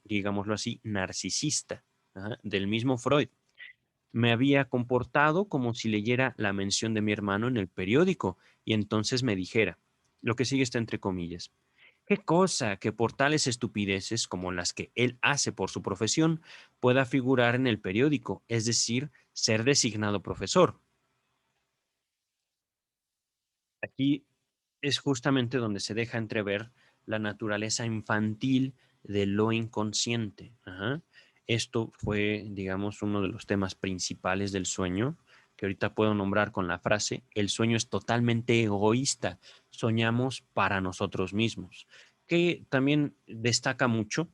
digámoslo así, narcisista, ajá, del mismo Freud. Me había comportado como si leyera la mención de mi hermano en el periódico y entonces me dijera, lo que sigue está entre comillas, qué cosa que por tales estupideces como las que él hace por su profesión pueda figurar en el periódico, es decir, ser designado profesor. Aquí es justamente donde se deja entrever la naturaleza infantil de lo inconsciente. Ajá. Esto fue, digamos, uno de los temas principales del sueño que ahorita puedo nombrar con la frase, el sueño es totalmente egoísta, soñamos para nosotros mismos, que también destaca mucho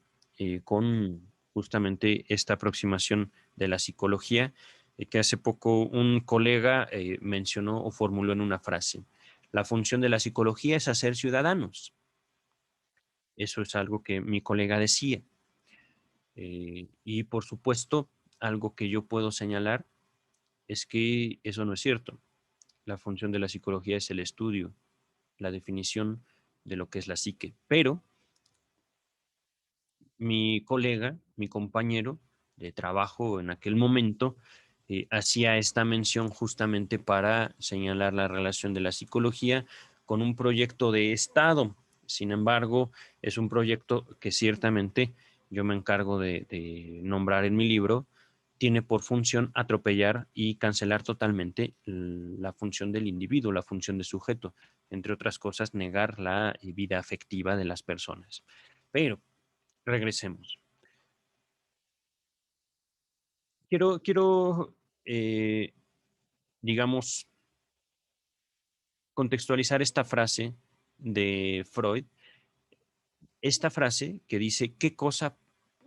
con justamente esta aproximación de la psicología, que hace poco un colega mencionó o formuló en una frase. La función de la psicología es hacer ciudadanos. Eso es algo que mi colega decía. Y por supuesto, algo que yo puedo señalar es que eso no es cierto. La función de la psicología es el estudio, la definición de lo que es la psique. Pero mi colega, mi compañero de trabajo en aquel momento, hacía esta mención justamente para señalar la relación de la psicología con un proyecto de Estado. Sin embargo, es un proyecto que ciertamente yo me encargo de nombrar en mi libro, tiene por función atropellar y cancelar totalmente la función del individuo, la función de sujeto, entre otras cosas, negar la vida afectiva de las personas. Pero regresemos. Quiero eh, digamos, contextualizar esta frase de Freud, esta frase que dice, ¿qué cosa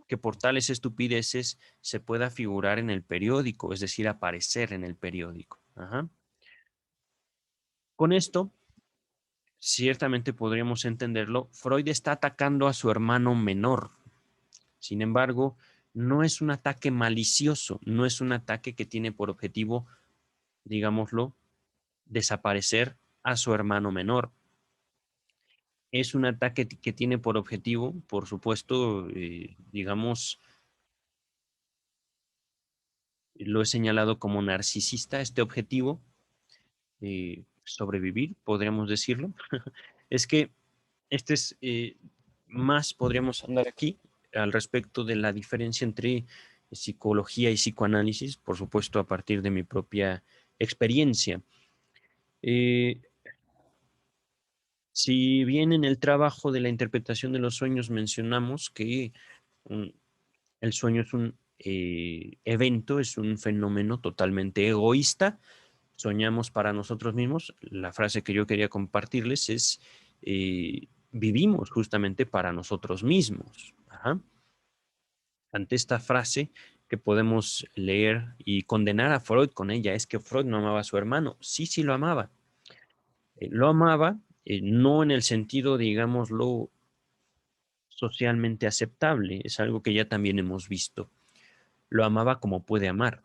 que por tales estupideces se pueda figurar en el periódico, es decir, aparecer en el periódico? Ajá. Con esto, ciertamente podríamos entenderlo, Freud está atacando a su hermano menor. Sin embargo, no es un ataque malicioso, no es un ataque que tiene por objetivo, digámoslo, desaparecer a su hermano menor. Es un ataque que tiene por objetivo, por supuesto, digamos, lo he señalado como narcisista, este objetivo, sobrevivir, podríamos decirlo. Es que este es más, podríamos andar aquí al respecto de la diferencia entre psicología y psicoanálisis, por supuesto, a partir de mi propia experiencia. Eh, si bien en el trabajo de la interpretación de los sueños mencionamos que um, el sueño es un evento, es un fenómeno totalmente egoísta. Soñamos para nosotros mismos. La frase que yo quería compartirles es, vivimos justamente para nosotros mismos. Ajá. Ante esta frase que podemos leer y condenar a Freud con ella, es que Freud no amaba a su hermano. Sí, sí lo amaba. Lo amaba, no en el sentido, digámoslo, socialmente aceptable. Es algo que ya también hemos visto. Lo amaba como puede amar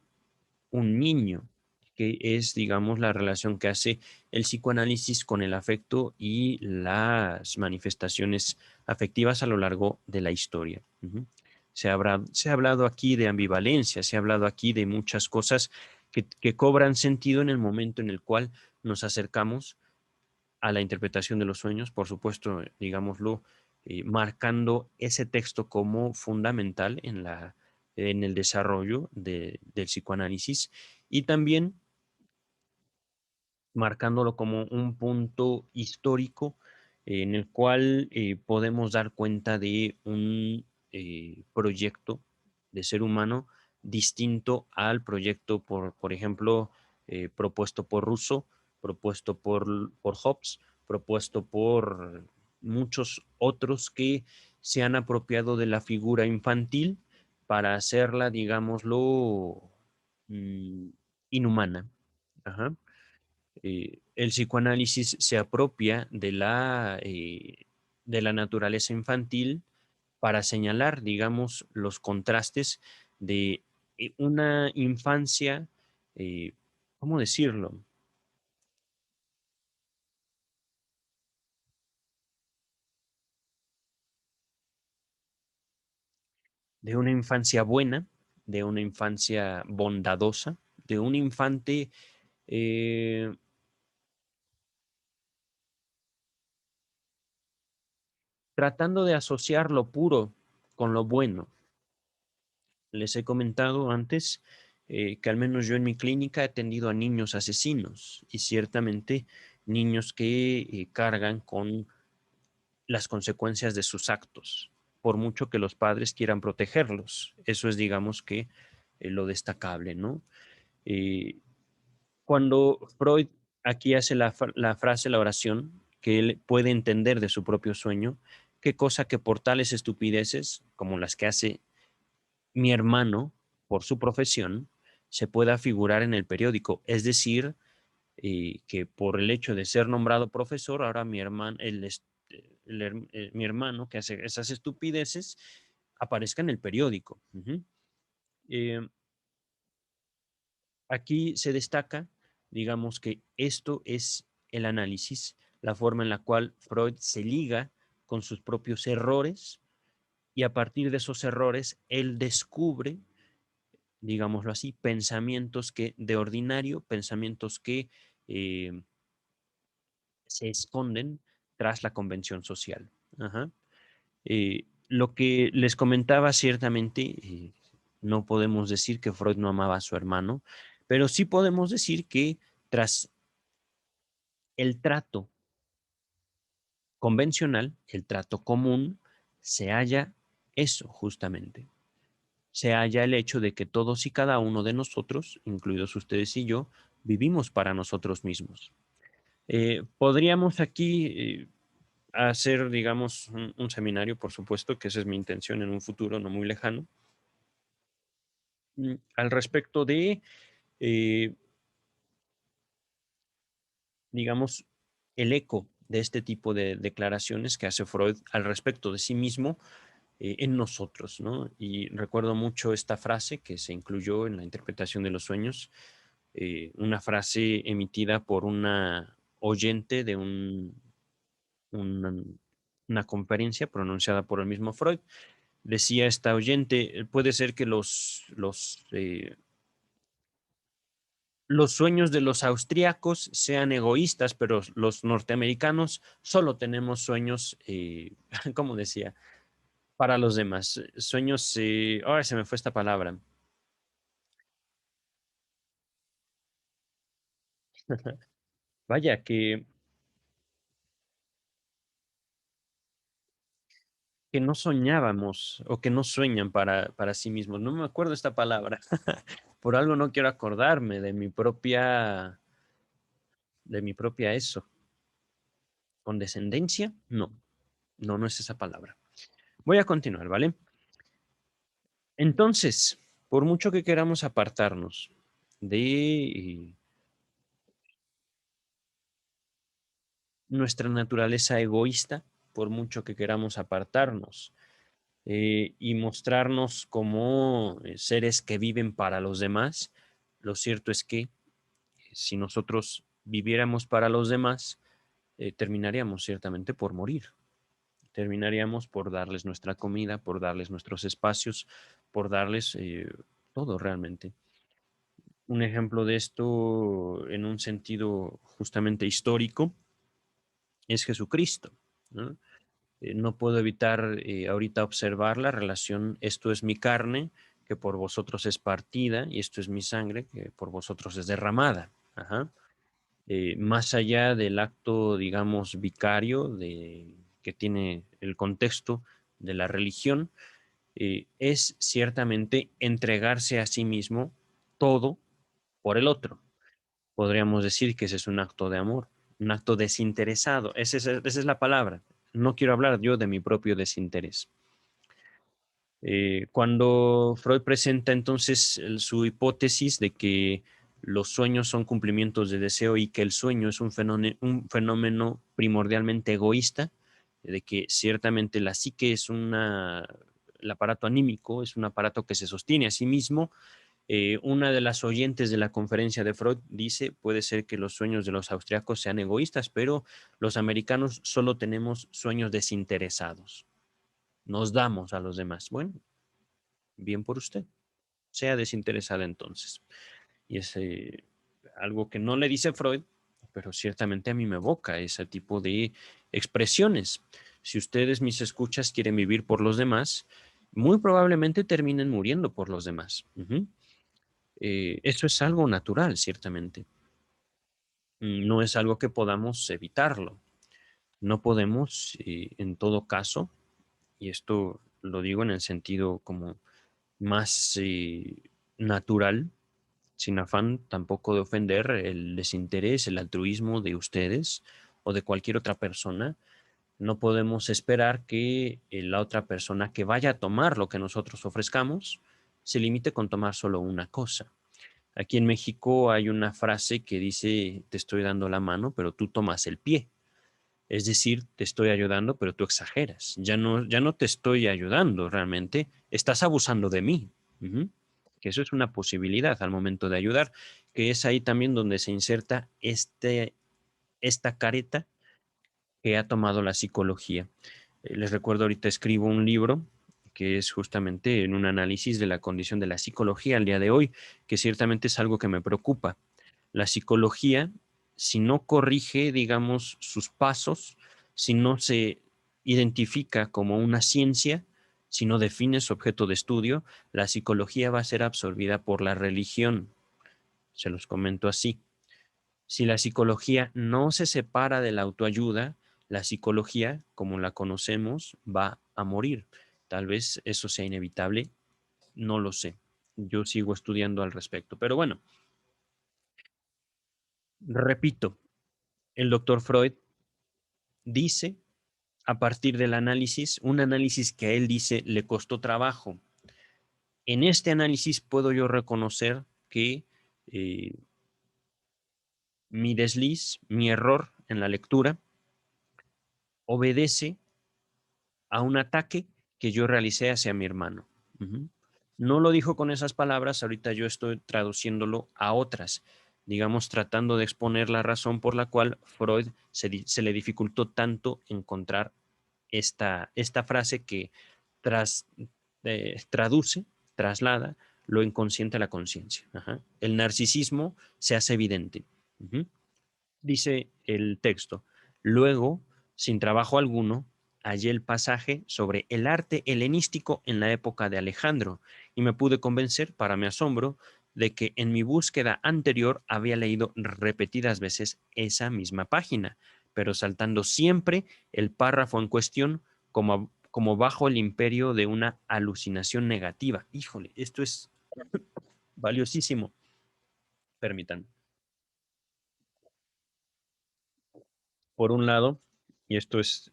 un niño, que es, digamos, la relación que hace el psicoanálisis con el afecto y las manifestaciones afectivas a lo largo de la historia. Uh-huh. Se ha hablado aquí de ambivalencia, se ha hablado aquí de muchas cosas que cobran sentido en el momento en el cual nos acercamos a la interpretación de los sueños, por supuesto, digámoslo, marcando ese texto como fundamental en el desarrollo del psicoanálisis y también marcándolo como un punto histórico en el cual podemos dar cuenta de un proyecto de ser humano distinto al proyecto, por ejemplo, propuesto por Rousseau, propuesto por Hobbes, propuesto por muchos otros que se han apropiado de la figura infantil para hacerla, digámoslo, mm, inhumana. Ajá. El psicoanálisis se apropia de la naturaleza infantil para señalar, digamos, los contrastes de una infancia, eh, ¿cómo decirlo? De una infancia buena, de una infancia bondadosa, de un infante eh, tratando de asociar lo puro con lo bueno. Les he comentado antes que al menos yo en mi clínica he atendido a niños asesinos y ciertamente niños que cargan con las consecuencias de sus actos, por mucho que los padres quieran protegerlos. Eso es, digamos que, lo destacable, ¿no? Eh, Cuando Freud aquí hace la frase, la oración, que él puede entender de su propio sueño, qué cosa que por tales estupideces, como las que hace mi hermano por su profesión, se pueda figurar en el periódico. Es decir, que por el hecho de ser nombrado profesor, ahora mi hermano, mi hermano que hace esas estupideces, aparezca en el periódico. Eh, Aquí se destaca, digamos que esto es el análisis, la forma en la cual Freud se liga con sus propios errores y a partir de esos errores él descubre, digámoslo así, pensamientos que de ordinario, pensamientos que eh, se esconden tras la convención social. Ajá. Lo que les comentaba ciertamente, no podemos decir que Freud no amaba a su hermano, pero sí podemos decir que tras el trato convencional, el trato común, se halla eso justamente. Se halla el hecho de que todos y cada uno de nosotros, incluidos ustedes y yo, vivimos para nosotros mismos. Podríamos aquí hacer, digamos, un seminario, por supuesto, que esa es mi intención en un futuro no muy lejano, al respecto de, eh, digamos, el eco de este tipo de declaraciones que hace Freud al respecto de sí mismo en nosotros, ¿no? Y recuerdo mucho esta frase que se incluyó en la interpretación de los sueños, una frase emitida por una oyente de una conferencia pronunciada por el mismo Freud. Decía esta oyente, puede ser que los sueños de los austriacos sean egoístas, pero los norteamericanos solo tenemos sueños, ¿cómo decía? Para los demás. Sueños, ahora se me fue esta palabra. Vaya, que no soñábamos o que no sueñan para sí mismos. No me acuerdo esta palabra. Por algo no quiero acordarme de mi propia eso. ¿Condescendencia? No, no, no es esa palabra. Voy a continuar, ¿vale? Entonces, por mucho que queramos apartarnos de nuestra naturaleza egoísta, por mucho que queramos apartarnos y mostrarnos como seres que viven para los demás, lo cierto es que si nosotros viviéramos para los demás, terminaríamos ciertamente por morir. Terminaríamos por darles nuestra comida, por darles nuestros espacios, por darles todo realmente. Un ejemplo de esto en un sentido justamente histórico es Jesucristo, ¿no? No puedo evitar ahorita observar la relación, esto es mi carne, que por vosotros es partida, y esto es mi sangre, que por vosotros es derramada. Ajá. Más allá del acto, digamos, vicario que tiene el contexto de la religión, es ciertamente entregarse a sí mismo todo por el otro. Podríamos decir que ese es un acto de amor, un acto desinteresado. Esa es la palabra. No quiero hablar yo de mi propio desinterés. Cuando Freud presenta entonces su hipótesis de que los sueños son cumplimientos de deseo y que el sueño es un fenómeno primordialmente egoísta, de que ciertamente la psique es el aparato anímico, es un aparato que se sostiene a sí mismo. Una de las oyentes de la conferencia de Freud dice, puede ser que los sueños de los austriacos sean egoístas, pero los americanos solo tenemos sueños desinteresados. Nos damos a los demás. Bueno, bien por usted. Sea desinteresada entonces. Y es algo que no le dice Freud, pero ciertamente a mí me evoca ese tipo de expresiones. Si ustedes, mis escuchas, quieren vivir por los demás, muy probablemente terminen muriendo por los demás. Eso es algo natural, ciertamente. No es algo que podamos evitarlo. No podemos, en todo caso, y esto lo digo en el sentido como más natural, sin afán tampoco de ofender el desinterés, el altruismo de ustedes o de cualquier otra persona. No podemos esperar que la otra persona que vaya a tomar lo que nosotros ofrezcamos se limite con tomar solo una cosa. Aquí en México hay una frase que dice, te estoy dando la mano, pero tú tomas el pie. Es decir, te estoy ayudando, pero tú exageras. Ya no te estoy ayudando realmente, estás abusando de mí. Ujú. Que eso es una posibilidad al momento de ayudar, que es ahí también donde se inserta esta careta que ha tomado la psicología. Les recuerdo, ahorita escribo un libro que es justamente en un análisis de la condición de la psicología al día de hoy, que ciertamente es algo que me preocupa. La psicología, si no corrige, digamos, sus pasos, si no se identifica como una ciencia, si no define su objeto de estudio, la psicología va a ser absorbida por la religión. Se los comento así. Si la psicología no se separa de la autoayuda, la psicología, como la conocemos, va a morir. Tal vez eso sea inevitable, no lo sé. Yo sigo estudiando al respecto. Pero bueno, repito, el doctor Freud dice, a partir del análisis, un análisis que a él dice le costó trabajo. En este análisis puedo yo reconocer que eh, mi desliz, mi error en la lectura, obedece a un ataque que yo realicé hacia mi hermano. Ujú. No lo dijo con esas palabras, ahorita yo estoy traduciéndolo a otras, digamos, tratando de exponer la razón por la cual Freud se le dificultó tanto encontrar esta frase que tras, traduce, traslada lo inconsciente a la conciencia. El narcisismo se hace evidente. Ujú. Dice el texto, luego, sin trabajo alguno, hallé el pasaje sobre el arte helenístico en la época de Alejandro y me pude convencer, para mi asombro, de que en mi búsqueda anterior había leído repetidas veces esa misma página, pero saltando siempre el párrafo en cuestión como bajo el imperio de una alucinación negativa. Híjole, esto es valiosísimo. Permítanme. Por un lado, y esto es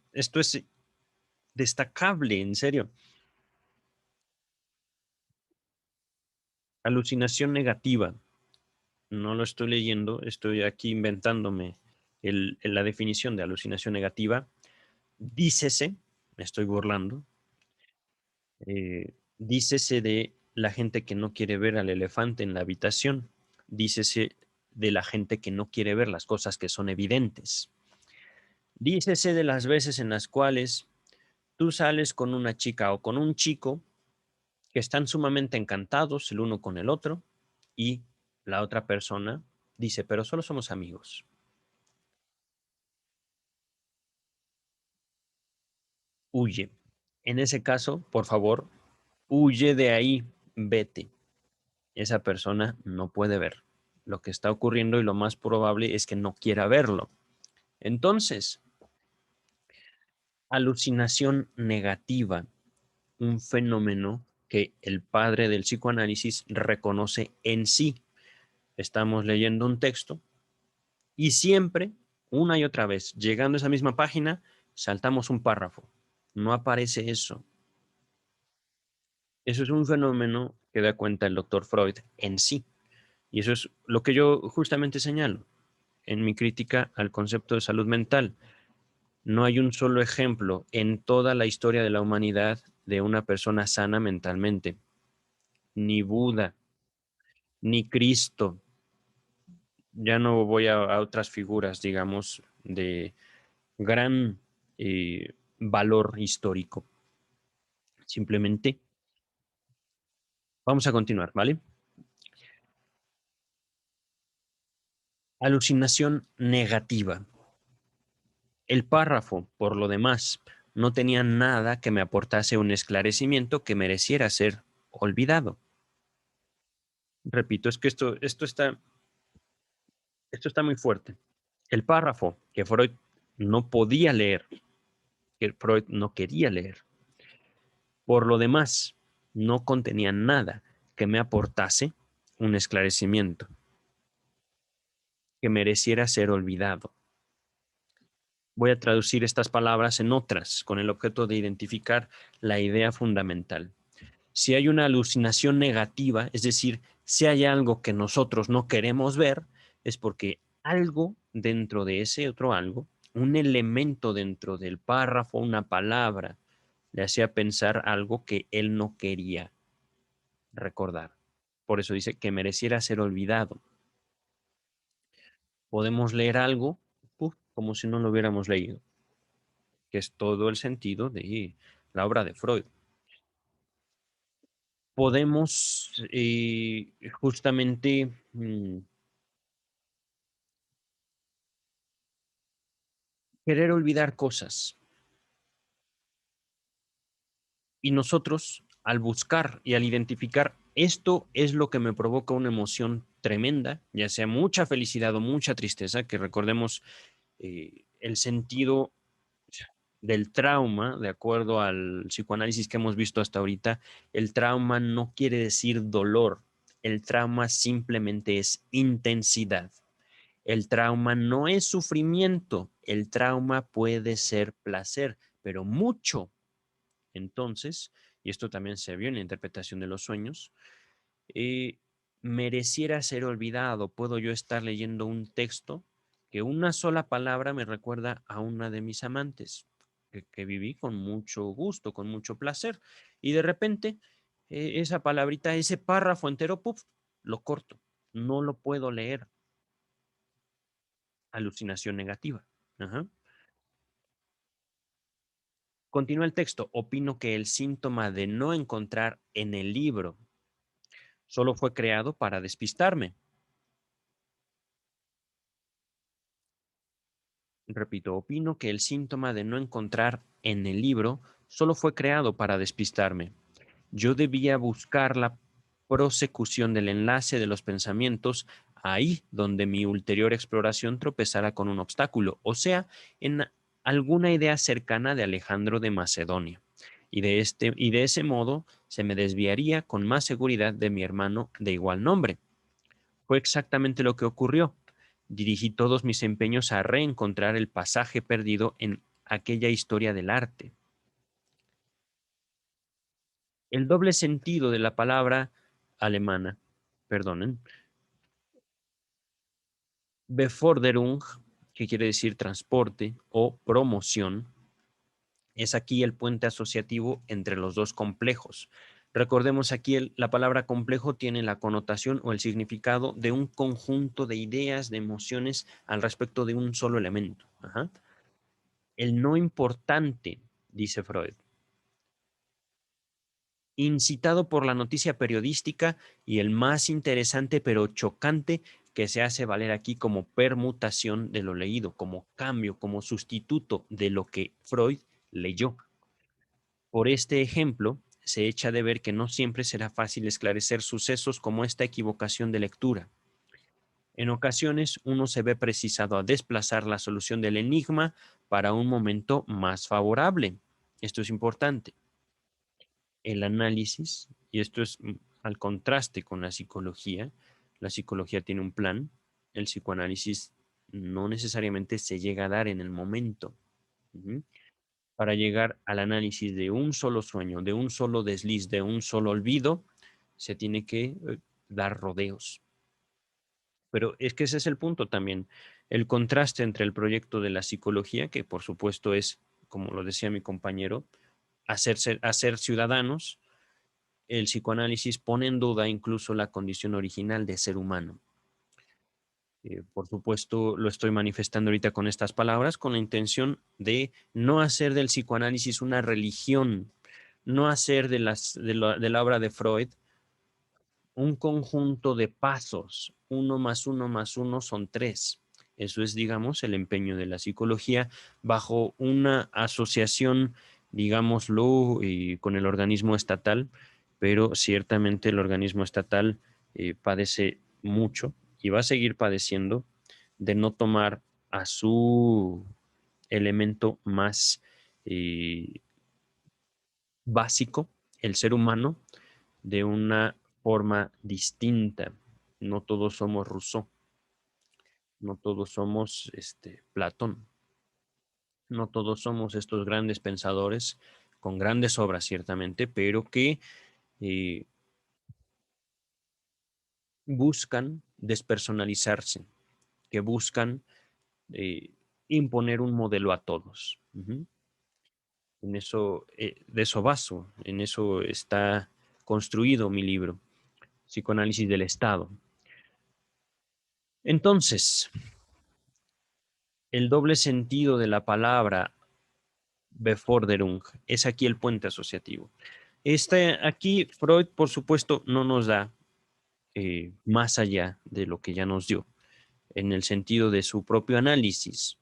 destacable, en serio. Alucinación negativa. No lo estoy leyendo, estoy aquí inventándome la definición de alucinación negativa. Dícese, me estoy burlando, dícese de la gente que no quiere ver al elefante en la habitación. Dícese de la gente que no quiere ver las cosas que son evidentes. Dícese de las veces en las cuales tú sales con una chica o con un chico que están sumamente encantados el uno con el otro y la otra persona dice, pero solo somos amigos. Huye. En ese caso, por favor, huye de ahí, vete. Esa persona no puede ver lo que está ocurriendo y lo más probable es que no quiera verlo. Entonces, alucinación negativa, un fenómeno que el padre del psicoanálisis reconoce en sí. Estamos leyendo un texto y siempre, una y otra vez, llegando a esa misma página, saltamos un párrafo. No aparece eso. Eso es un fenómeno que da cuenta el doctor Freud en sí. Y eso es lo que yo justamente señalo en mi crítica al concepto de salud mental. No hay un solo ejemplo en toda la historia de la humanidad de una persona sana mentalmente. Ni Buda, ni Cristo. Ya no voy a otras figuras, digamos, de gran valor histórico. Simplemente vamos a continuar, ¿vale? Alucinación negativa. El párrafo, por lo demás, no tenía nada que me aportase un esclarecimiento que mereciera ser olvidado. Repito, es que esto está muy fuerte. El párrafo que Freud no podía leer, que Freud no quería leer, por lo demás, no contenía nada que me aportase un esclarecimiento, que mereciera ser olvidado. Voy a traducir estas palabras en otras con el objeto de identificar la idea fundamental. Si hay una alucinación negativa, es decir, si hay algo que nosotros no queremos ver, es porque algo dentro de ese otro algo, un elemento dentro del párrafo, una palabra, le hacía pensar algo que él no quería recordar. Por eso dice que mereciera ser olvidado. Podemos leer algo como si no lo hubiéramos leído, que es todo el sentido de la obra de Freud. Podemos justamente querer olvidar cosas. Y nosotros, al buscar y al identificar esto es lo que me provoca una emoción tremenda, ya sea mucha felicidad o mucha tristeza, que recordemos el sentido del trauma, de acuerdo al psicoanálisis que hemos visto hasta ahorita, el trauma no quiere decir dolor, el trauma simplemente es intensidad. El trauma no es sufrimiento, el trauma puede ser placer, pero mucho. Entonces, y esto también se vio en la interpretación de los sueños, eh, mereciera ser olvidado. Puedo yo estar leyendo un texto que una sola palabra me recuerda a una de mis amantes, que viví con mucho gusto, con mucho placer, y de repente esa palabrita, ese párrafo entero, puff, lo corto, no lo puedo leer. Alucinación negativa. Ajá. Continúa el texto. Opino que el síntoma de no encontrar en el libro solo fue creado para despistarme. Repito, opino que el síntoma de no encontrar en el libro solo fue creado para despistarme. Yo debía buscar la prosecución del enlace de los pensamientos ahí donde mi ulterior exploración tropezara con un obstáculo, o sea, en alguna idea cercana de Alejandro de Macedonia. Y de ese modo se me desviaría con más seguridad de mi hermano de igual nombre. Fue exactamente lo que ocurrió. Dirigí todos mis empeños a reencontrar el pasaje perdido en aquella historia del arte. El doble sentido de la palabra alemana, perdonen, Beförderung, que quiere decir transporte o promoción, es aquí el puente asociativo entre los dos complejos. Recordemos aquí la palabra complejo tiene la connotación o el significado de un conjunto de ideas, de emociones al respecto de un solo elemento. Ajá. El no importante, dice Freud, incitado por la noticia periodística y el más interesante pero chocante que se hace valer aquí como permutación de lo leído, como cambio, como sustituto de lo que Freud leyó. Por este ejemplo, se echa de ver que no siempre será fácil esclarecer sucesos como esta equivocación de lectura. En ocasiones, uno se ve precisado a desplazar la solución del enigma para un momento más favorable. Esto es importante. El análisis, y esto es al contraste con la psicología tiene un plan, el psicoanálisis no necesariamente se llega a dar en el momento. Uh-huh. Para llegar al análisis de un solo sueño, de un solo desliz, de un solo olvido, se tiene que dar rodeos. Pero es que ese es el punto también, el contraste entre el proyecto de la psicología, que por supuesto es, como lo decía mi compañero, hacer ciudadanos. El psicoanálisis pone en duda incluso la condición original de ser humano. Por supuesto, lo estoy manifestando ahorita con estas palabras, con la intención de no hacer del psicoanálisis una religión, no hacer de la obra de Freud un conjunto de pasos. Uno más uno más uno son tres. Eso es, digamos, el empeño de la psicología bajo una asociación, digámoslo, con el organismo estatal, pero ciertamente el organismo estatal padece mucho y va a seguir padeciendo de no tomar a su elemento más eh, básico, el ser humano, de una forma distinta. no todos somos Rousseau, no todos somos Platón, no todos somos estos grandes pensadores con grandes obras ciertamente, pero que eh, buscan despersonalizarse, que buscan eh, imponer un modelo a todos. En eso, de eso baso, en eso está construido mi libro, Psicoanálisis del Estado. Entonces, el doble sentido de la palabra Beforderung es aquí el puente asociativo. Aquí Freud, por supuesto, no nos da más allá de lo que ya nos dio, en el sentido de su propio análisis.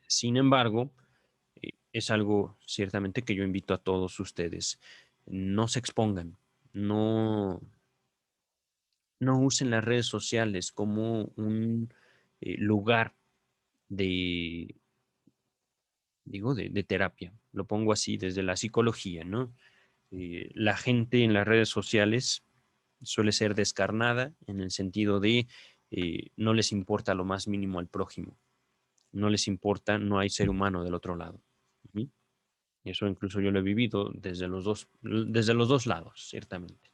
Sin embargo, es algo ciertamente que yo invito a todos ustedes. No se expongan, no, no usen las redes sociales como un lugar de, digo, de terapia. Lo pongo así desde la psicología, ¿no? La gente en las redes sociales suele ser descarnada en el sentido de no les importa lo más mínimo al prójimo, no les importa, no hay ser humano del otro lado. ¿Sí? Y eso incluso yo lo he vivido desde los dos lados, ciertamente.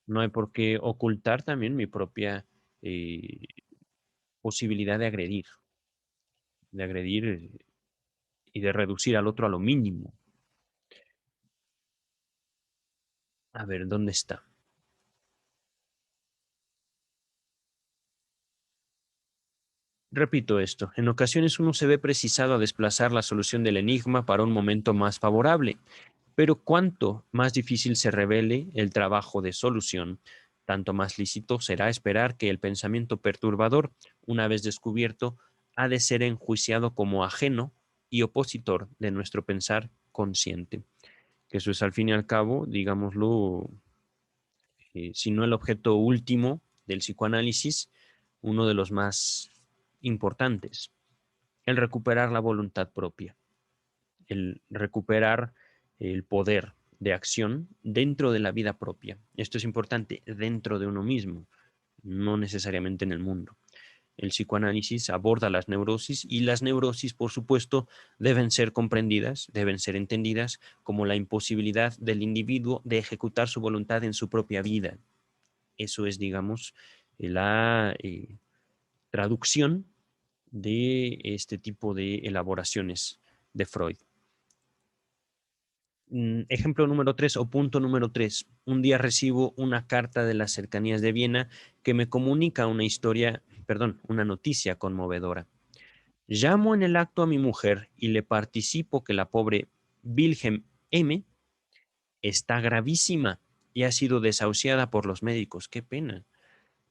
No hay por qué ocultar también mi propia eh, posibilidad de agredir y de reducir al otro a lo mínimo. A ver, ¿dónde está? Repito esto, en ocasiones uno se ve precisado a desplazar la solución del enigma para un momento más favorable, pero cuanto más difícil se revele el trabajo de solución, tanto más lícito será esperar que el pensamiento perturbador, una vez descubierto, ha de ser enjuiciado como ajeno y opositor de nuestro pensar consciente. Que eso es al fin y al cabo, digámoslo, si no el objeto último del psicoanálisis, uno de los más importantes, el recuperar la voluntad propia, el recuperar el poder de acción dentro de la vida propia. Esto es importante dentro de uno mismo, no necesariamente en el mundo. El psicoanálisis aborda las neurosis y las neurosis, por supuesto, deben ser comprendidas, deben ser entendidas como la imposibilidad del individuo de ejecutar su voluntad en su propia vida. Eso es, digamos, la traducción de este tipo de elaboraciones de Freud. Ejemplo número 3 o punto número 3. Un día recibo una carta de las cercanías de Viena que me comunica una historia, perdón, una noticia conmovedora. Llamo en el acto a mi mujer y le participo que la pobre Wilhelm M. está gravísima y ha sido desahuciada por los médicos. Qué pena.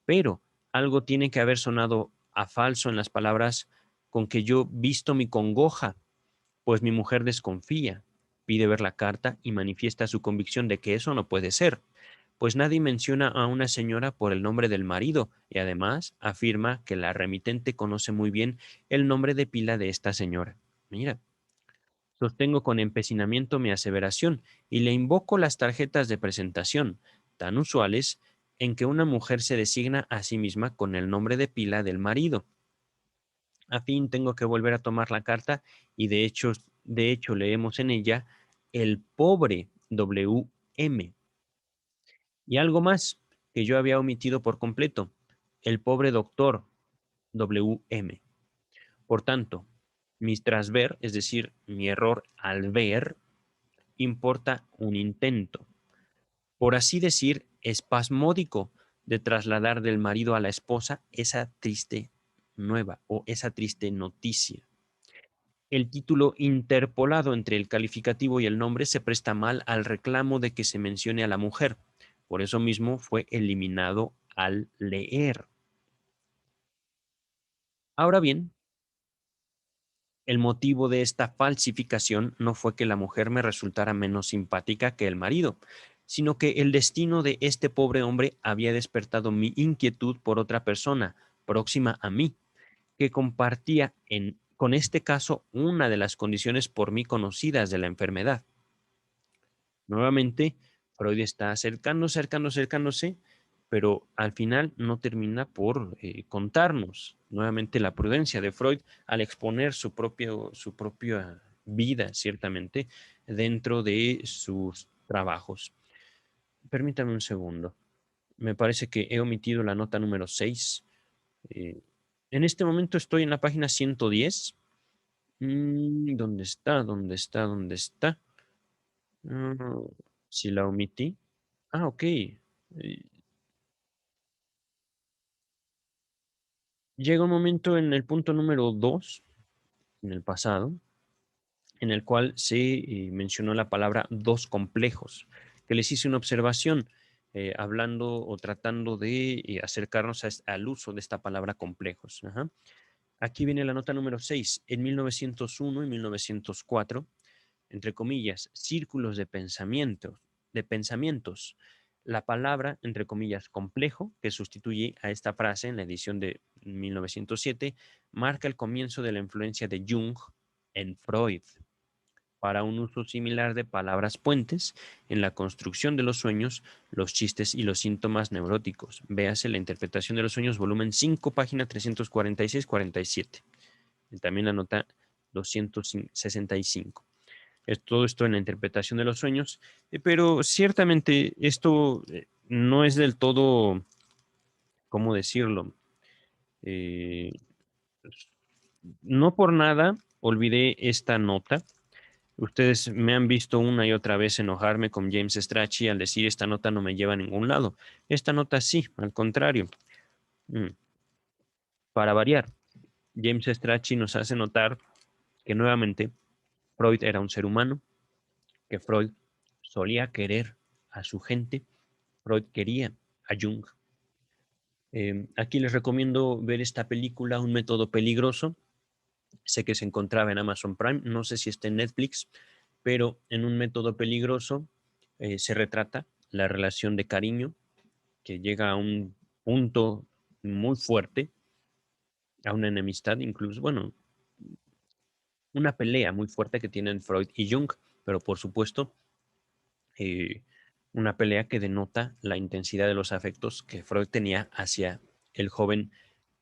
Pero algo tiene que haber sonado a falso en las palabras con que yo visto mi congoja, pues mi mujer desconfía, pide ver la carta y manifiesta su convicción de que eso no puede ser, pues nadie menciona a una señora por el nombre del marido y además afirma que la remitente conoce muy bien el nombre de pila de esta señora. Mira, sostengo con empecinamiento mi aseveración y le invoco las tarjetas de presentación, tan usuales en que una mujer se designa a sí misma con el nombre de pila del marido. A fin, tengo que volver a tomar la carta y de hecho leemos en ella el pobre W.M. Y algo más que yo había omitido por completo, el pobre doctor W.M. Por tanto, mi trasver, es decir, mi error al ver, importa un intento, por así decir, espasmódico, de trasladar del marido a la esposa esa triste nueva o esa triste noticia. El título interpolado entre el calificativo y el nombre se presta mal al reclamo de que se mencione a la mujer. Por eso mismo fue eliminado al leer. Ahora bien, el motivo de esta falsificación no fue que la mujer me resultara menos simpática que el marido, sino que el destino de este pobre hombre había despertado mi inquietud por otra persona, próxima a mí, que compartía con este caso una de las condiciones por mí conocidas de la enfermedad. Nuevamente, Freud está acercándose, pero al final no termina por contarnos nuevamente la prudencia de Freud al exponer su propia vida, ciertamente, dentro de sus trabajos. Permítame un segundo. Me parece que he omitido la nota número 6. Eh, en este momento estoy en la página 110. ¿Dónde está? ¿Dónde está? ¿Dónde está? Mm, si la omití. Ah, ok. Llega un momento en el punto número 2, en el pasado, en el cual se mencionó la palabra dos complejos, que les hice una observación hablando o tratando de acercarnos al uso de esta palabra complejos. Ajá. Aquí viene la nota número 6. En 1901 y 1904, entre comillas, círculos de pensamientos. La palabra, entre comillas, complejo, que sustituye a esta frase en la edición de 1907, marca el comienzo de la influencia de Jung en Freud para un uso similar de palabras puentes en la construcción de los sueños, los chistes y los síntomas neuróticos. Véase la interpretación de los sueños, volumen 5, página 346-47. También la nota 265. Todo esto en la interpretación de los sueños, pero ciertamente esto no es del todo, ¿cómo decirlo? Eh, no por nada olvidé esta nota. Ustedes me han visto una y otra vez enojarme con James Strachey al decir esta nota no me lleva a ningún lado. Esta nota sí, al contrario. Mm, Para variar, James Strachey nos hace notar que nuevamente Freud era un ser humano, que Freud solía querer a su gente, Freud quería a Jung. Aquí les recomiendo ver esta película, Un método peligroso. Sé que se encontraba en Amazon Prime, no sé si está en Netflix, pero en Un método peligroso se retrata la relación de cariño que llega a un punto muy fuerte, a una enemistad incluso, bueno, una pelea muy fuerte que tienen Freud y Jung, pero por supuesto eh, una pelea que denota la intensidad de los afectos que Freud tenía hacia el joven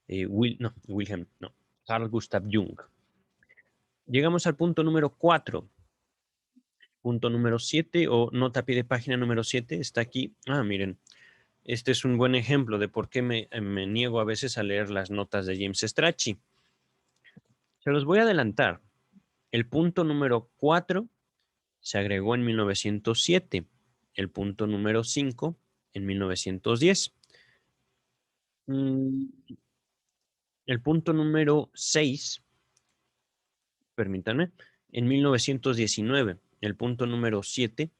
Wilhelm, no, Carl Gustav Jung. Llegamos al punto número 4. Punto número 7 o nota a pie de página número 7 está aquí. Ah, miren, este es un buen ejemplo de por qué me niego a veces a leer las notas de James Strachey. Se los voy a adelantar. El punto número 4 se agregó en 1907. El punto número 5 en 1910. Mm, El punto número 6, permítanme, en 1919. El punto número 7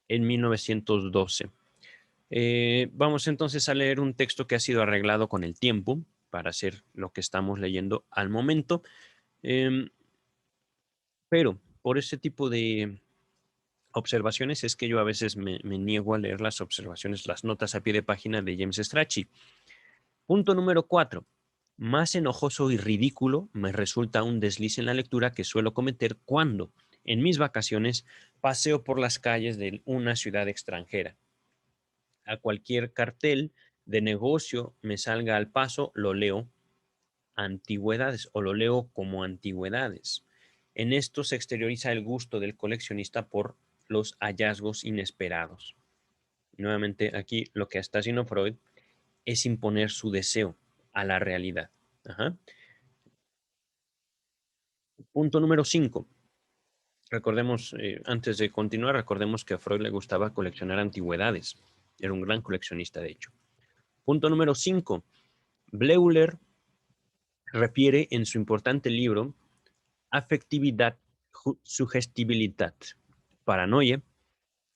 en 1912. Vamos entonces a leer un texto que ha sido arreglado con el tiempo para hacer lo que estamos leyendo al momento. Em, pero por ese tipo de observaciones es que yo a veces me niego a leer las observaciones, las notas a pie de página de James Strachey. Punto número 4. Más enojoso y ridículo me resulta un desliz en la lectura que suelo cometer cuando, en mis vacaciones, paseo por las calles de una ciudad extranjera. A cualquier cartel de negocio me salga al paso, lo leo antigüedades o lo leo como antigüedades. En esto se exterioriza el gusto del coleccionista por los hallazgos inesperados. Nuevamente aquí lo que está haciendo Freud es imponer su deseo a la realidad. Ajá. Punto número 5. Recordemos, antes de continuar, recordemos que a Freud le gustaba coleccionar antigüedades. Era un gran coleccionista, de hecho. Punto número 5. Bleuler refiere en su importante libro Afectividad, Sugestibilidad, Paranoia,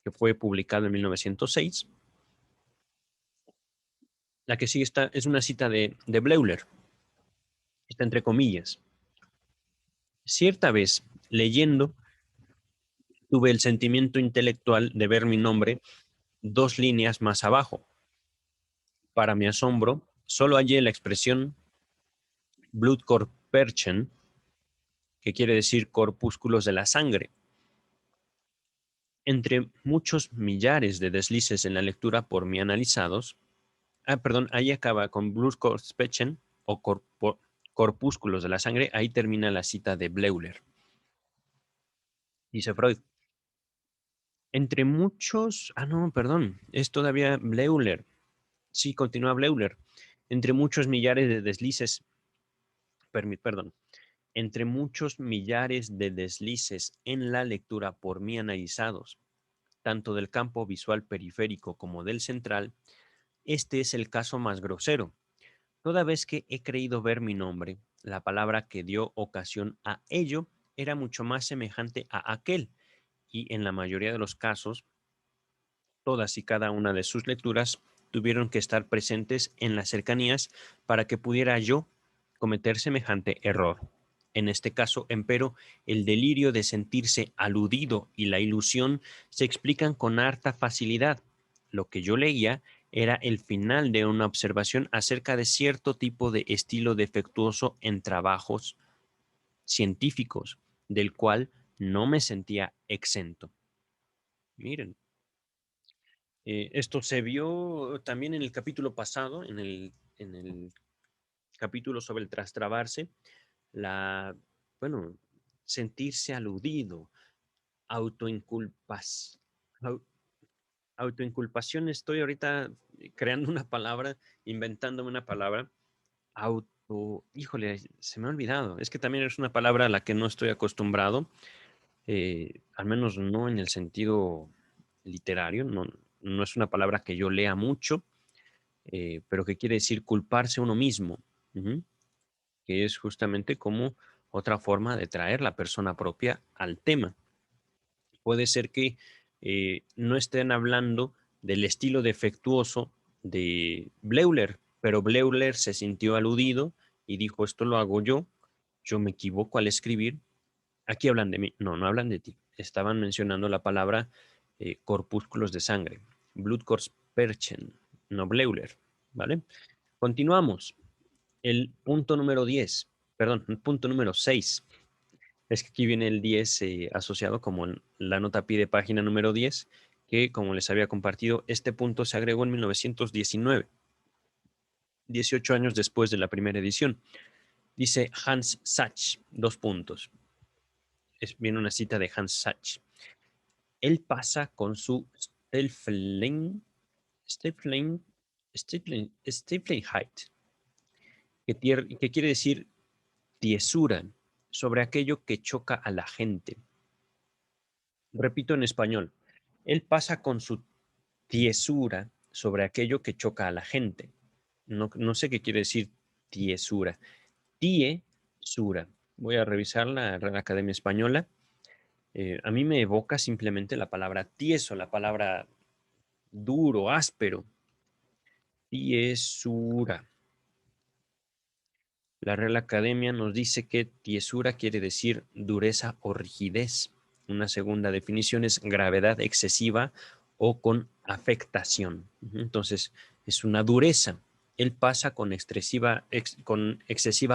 que fue publicado en 1906. La que sigue es una cita de Bleuler, está entre comillas. Cierta vez, leyendo, tuve el sentimiento intelectual de ver mi nombre 2 líneas más abajo. Para mi asombro, solo hallé la expresión Blutkörperchen, que quiere decir corpúsculos de la sangre. Entre muchos millares de deslices en la lectura por mí analizados, ahí acaba con Blutkörperchen o corpúsculos de la sangre, ahí termina la cita de Bleuler. Dice Freud, entre muchos, es todavía Bleuler. Sí, continúa Bleuler. Entre muchos millares de deslices, perdón, entre muchos millares de deslices en la lectura por mí analizados, tanto del campo visual periférico como del central, este es el caso más grosero. Toda vez que he creído ver mi nombre, la palabra que dio ocasión a ello era mucho más semejante a aquel, y en la mayoría de los casos, todas y cada una de sus lecturas tuvieron que estar presentes en las cercanías para que pudiera yo cometer semejante error. En este caso, empero, el delirio de sentirse aludido y la ilusión se explican con harta facilidad. Lo que yo leía era el final de una observación acerca de cierto tipo de estilo defectuoso en trabajos científicos, del cual no me sentía exento. Miren, esto se vio también en el capítulo pasado, en el capítulo sobre el trastrabarse, la, bueno, sentirse aludido, autoinculpas, au- autoinculpación. Estoy ahorita creando una palabra, inventándome una palabra, híjole, se me ha olvidado. Es que también es una palabra a la que no estoy acostumbrado, al menos no en el sentido literario, no es una palabra que yo lea mucho, pero que quiere decir culparse uno mismo, que es justamente como otra forma de traer la persona propia al tema. Puede ser que no estén hablando del estilo defectuoso de Bleuler, pero Bleuler se sintió aludido y dijo, esto lo hago yo me equivoco al escribir, aquí hablan de mí, no hablan de ti, estaban mencionando la palabra corpúsculos de sangre, Blutkörperchen, no Bleuler, ¿vale? Continuamos. El punto número 10, perdón, el punto número 6. Es que aquí viene el 10 asociado como en la nota pie de página número 10, que como les había compartido, este punto se agregó en 1919, 18 años después de la primera edición. Dice Hans Sachs, dos puntos. Viene una cita de Hans Sachs. Él pasa con su Steplenheit, que quiere decir tiesura, sobre aquello que choca a la gente. Repito en español, él pasa con su tiesura sobre aquello que choca a la gente. No sé qué quiere decir tiesura. Tiesura. Voy a revisar la Real Academia Española. A mí me evoca simplemente la palabra tieso, la palabra duro, áspero. Tiesura. La Real Academia nos dice que tiesura quiere decir dureza o rigidez. Una segunda definición es gravedad excesiva o con afectación. Entonces, es una dureza. Él pasa con excesiva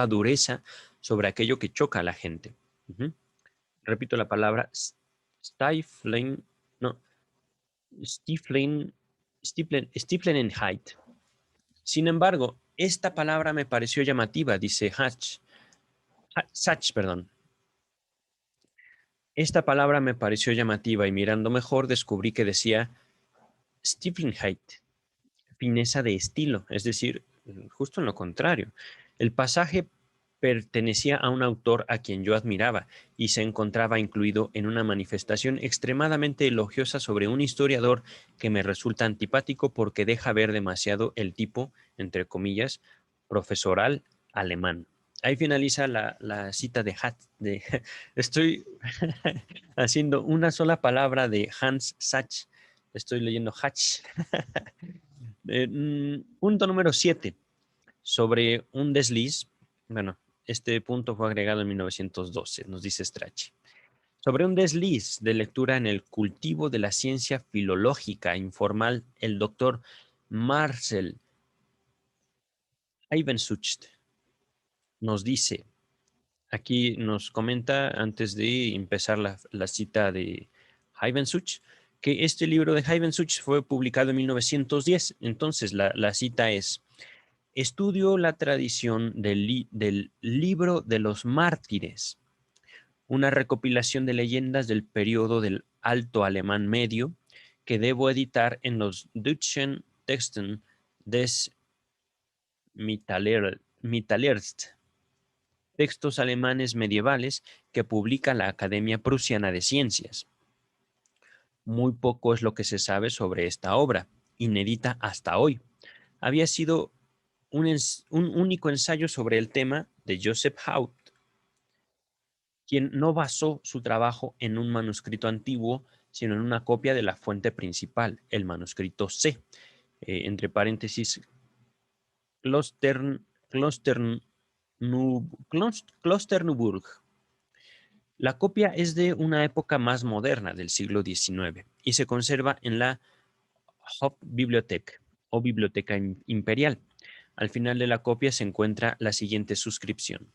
dureza sobre aquello que choca a la gente. Repito la palabra stifling, no, Stiflenheit. Sin embargo, esta palabra me pareció llamativa, dice Sachs, perdón. Esta palabra me pareció llamativa y mirando mejor descubrí que decía Stiflenheit, fineza de estilo, es decir, justo en lo contrario. El pasaje pertenecía a un autor a quien yo admiraba y se encontraba incluido en una manifestación extremadamente elogiosa sobre un historiador que me resulta antipático porque deja ver demasiado el tipo, entre comillas, profesoral alemán. Ahí finaliza la cita de estoy haciendo una sola palabra de Hans Sachs. Estoy leyendo Hatch. Punto número 7. Sobre un desliz. Bueno, este punto fue agregado en 1912, nos dice Strachey. Sobre un desliz de lectura en el cultivo de la ciencia filológica informal, el doctor Marcel Eibensucht nos dice, aquí nos comenta antes de empezar la cita de Eibensucht, que este libro de Heidensuch fue publicado en 1910. Entonces, la cita es: estudio la tradición del libro de los mártires, una recopilación de leyendas del periodo del Alto Alemán Medio que debo editar en los Deutschen Texten des Mittelerst, textos alemanes medievales que publica la Academia Prusiana de Ciencias. Muy poco es lo que se sabe sobre esta obra, inédita hasta hoy. Había sido un único ensayo sobre el tema de Joseph Haupt, quien no basó su trabajo en un manuscrito antiguo, sino en una copia de la fuente principal, el manuscrito C, entre paréntesis, Klosternuburg. La copia es de una época más moderna, del siglo XIX, y se conserva en la Hauptbibliothek o Biblioteca Imperial. Al final de la copia se encuentra la siguiente suscripción.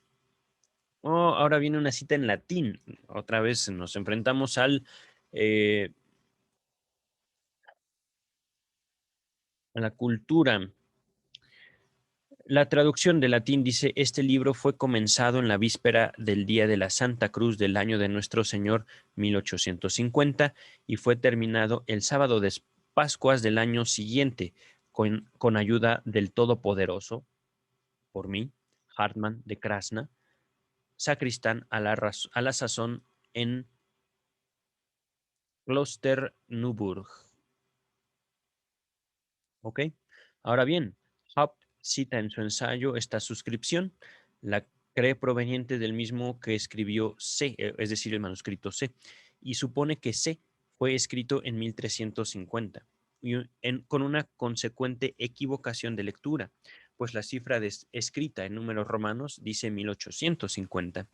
Oh, ahora viene una cita en latín. Otra vez nos enfrentamos a la cultura. La traducción del latín dice: este libro fue comenzado en la víspera del día de la Santa Cruz del año de nuestro Señor 1850 y fue terminado el sábado de Pascuas del año siguiente con ayuda del Todopoderoso, por mí, Hartmann de Krasna, sacristán a la sazón en Klosterneuburg. ¿Ok? Ahora bien, Haupt cita en su ensayo esta suscripción, la cree proveniente del mismo que escribió C, es decir, el manuscrito C, y supone que C fue escrito en 1350, con una consecuente equivocación de lectura, pues la cifra escrita en números romanos dice 1850.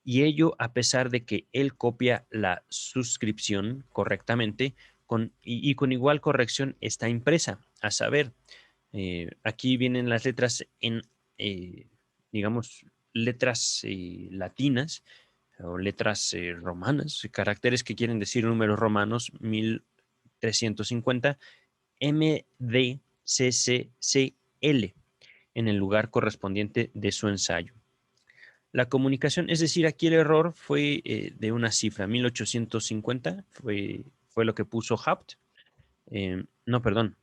Y ello a pesar de que él copia la suscripción correctamente y con igual corrección está impresa. A saber, aquí vienen las letras eh, digamos, letras latinas o letras romanas, caracteres que quieren decir números romanos 1350, MDCCCL, en el lugar correspondiente de su ensayo. La comunicación, es decir, aquí el error fue de una cifra, 1850 fue lo que puso Haupt. No, perdón.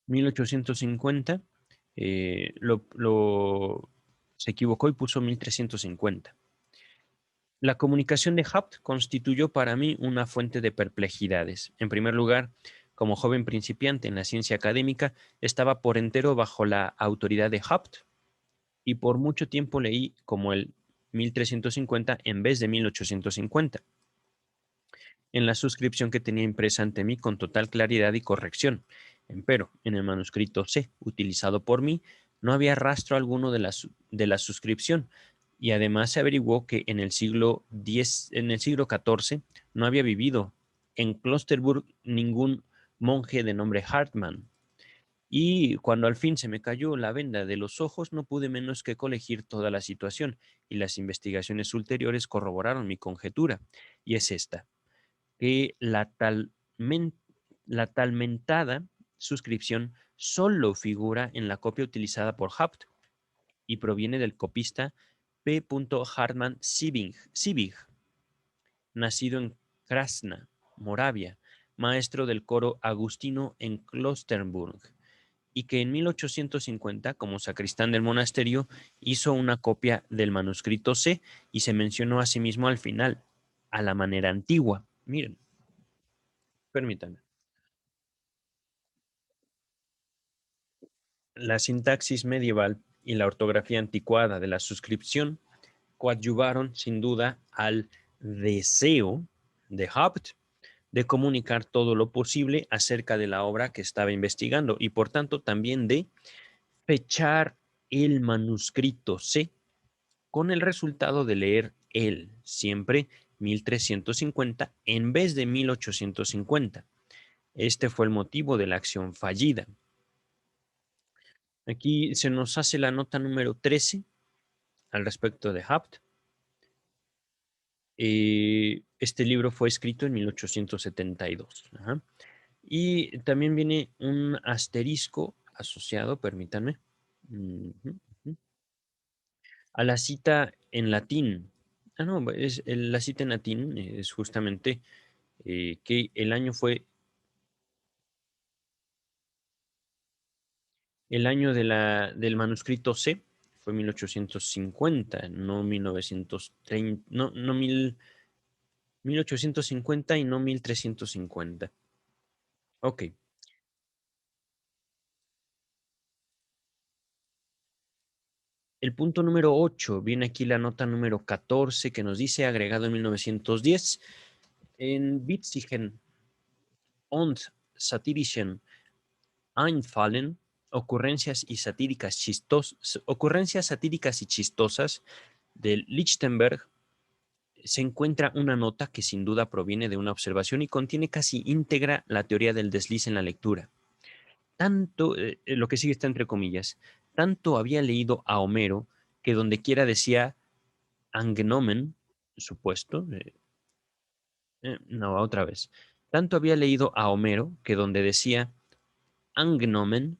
1850 se equivocó y puso 1350. La comunicación de Haupt constituyó para mí una fuente de perplejidades. En primer lugar, como joven principiante en la ciencia académica, estaba por entero bajo la autoridad de Haupt, y por mucho tiempo leí como el 1350 en vez de 1850, en la suscripción que tenía impresa ante mí con total claridad y corrección. Empero, en el manuscrito C, utilizado por mí, no había rastro alguno de la suscripción, y además se averiguó que en el siglo XIV no había vivido en Klosterburg ningún monje de nombre Hartmann. Y cuando al fin se me cayó la venda de los ojos, no pude menos que colegir toda la situación, y las investigaciones ulteriores corroboraron mi conjetura, y es esta: que la talmentada suscripción solo figura en la copia utilizada por Haupt y proviene del copista P. Hartmann Sibig, nacido en Krasna, Moravia, maestro del coro agustino en Klosterburg, y que en 1850, como sacristán del monasterio, hizo una copia del manuscrito C y se mencionó a sí mismo al final, a la manera antigua. Miren, permítanme. La sintaxis medieval y la ortografía anticuada de la suscripción coadyuvaron sin duda al deseo de Haupt de comunicar todo lo posible acerca de la obra que estaba investigando y por tanto también de fechar el manuscrito C con el resultado de leer él siempre 1350 en vez de 1850. Este fue el motivo de la acción fallida. Aquí se nos hace la nota número 13 al respecto de Habt. Este libro fue escrito en 1872. Ajá. Y también viene un asterisco asociado, permítanme, ujú, ujú, a la cita en latín. Ah, no, la cita en latín es justamente que el año fue el año del manuscrito C, fue 1850, no 1930, no 1850 y no 1350. Ok. El punto número 8, viene aquí la nota número 14 que nos dice, agregado en 1910, en Witzigen und satirischen Einfallen, ocurrencias satíricas y chistosas de Lichtenberg, se encuentra una nota que sin duda proviene de una observación y contiene casi íntegra la teoría del desliz en la lectura. Tanto, lo que sigue está entre comillas, tanto había leído a Homero que donde quiera decía angnomen, supuesto, no, otra vez. Tanto había leído a Homero que donde decía angnomen,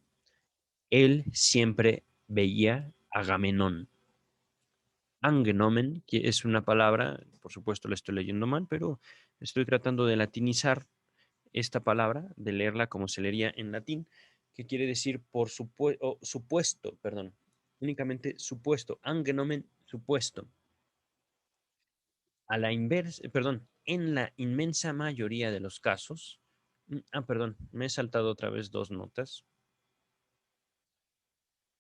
él siempre veía a Agamenón. Angnomen, que es una palabra, por supuesto la estoy leyendo mal, pero estoy tratando de latinizar esta palabra, de leerla como se leería en latín, que quiere decir por supuesto, perdón, únicamente supuesto, angnomen, supuesto. A la inversa, perdón, en la inmensa mayoría de los casos, perdón, me he saltado otra vez dos notas.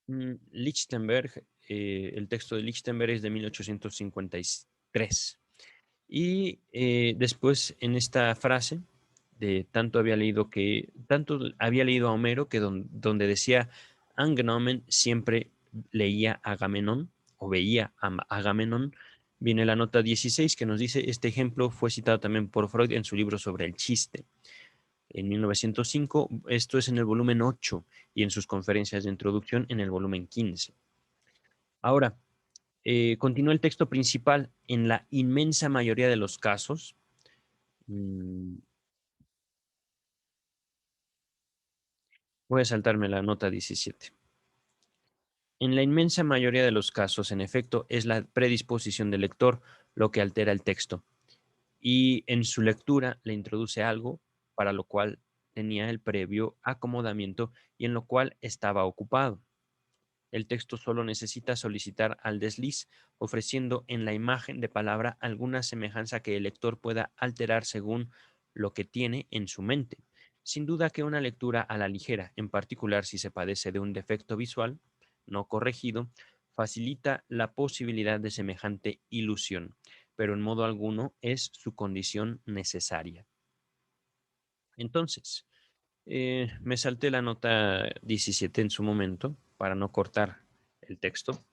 Lichtenberg, el texto de Lichtenberg es de 1853. Y después en esta frase de tanto había leído a Homero que donde decía Angnomen siempre leía a Agamenón o veía a Agamenón, viene la nota 16 que nos dice, este ejemplo fue citado también por Freud en su libro sobre el chiste. En 1905, esto es en el volumen 8 y en sus conferencias de introducción en el volumen 15. Ahora, continúa el texto principal. En la inmensa mayoría de los casos, mm, voy a saltarme la nota 17. En la inmensa mayoría de los casos, en efecto, es la predisposición del lector lo que altera el texto, y en su lectura le introduce algo para lo cual tenía el previo acomodamiento y en lo cual estaba ocupado. El texto solo necesita solicitar al desliz, ofreciendo en la imagen de palabra alguna semejanza que el lector pueda alterar según lo que tiene en su mente. Sin duda que una lectura a la ligera, en particular si se padece de un defecto visual no corregido, facilita la posibilidad de semejante ilusión, pero en modo alguno es su condición necesaria. Entonces, me salté la nota 17 en su momento para no cortar el texto.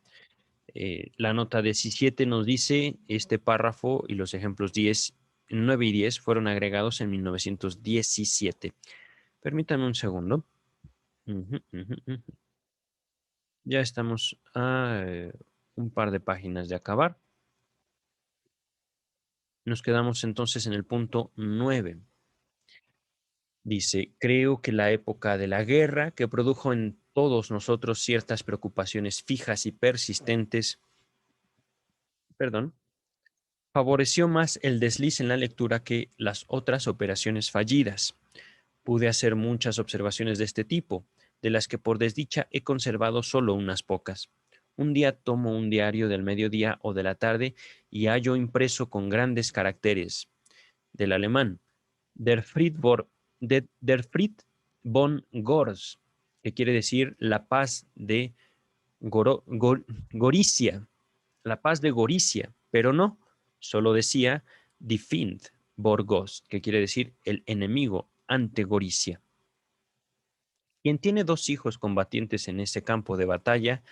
La nota 17 nos dice, este párrafo y los ejemplos 10, 9 y 10 fueron agregados en 1917. Permítanme un segundo. Ujú, ujú, ujú. Ya estamos a un par de páginas de acabar. Nos quedamos entonces en el punto 9. Dice, creo que la época de la guerra, que produjo en todos nosotros ciertas preocupaciones fijas y persistentes, perdón, favoreció más el desliz en la lectura que las otras operaciones fallidas. Pude hacer muchas observaciones de este tipo, de las que por desdicha he conservado solo unas pocas. Un día tomo un diario del mediodía o de la tarde y hallo impreso con grandes caracteres del alemán Der Fried von Gors, que quiere decir la paz de Goricia, la paz de Goricia, pero no, solo decía Die Find Borgos, que quiere decir el enemigo ante Goricia. Quien tiene dos hijos combatientes en ese campo de batalla,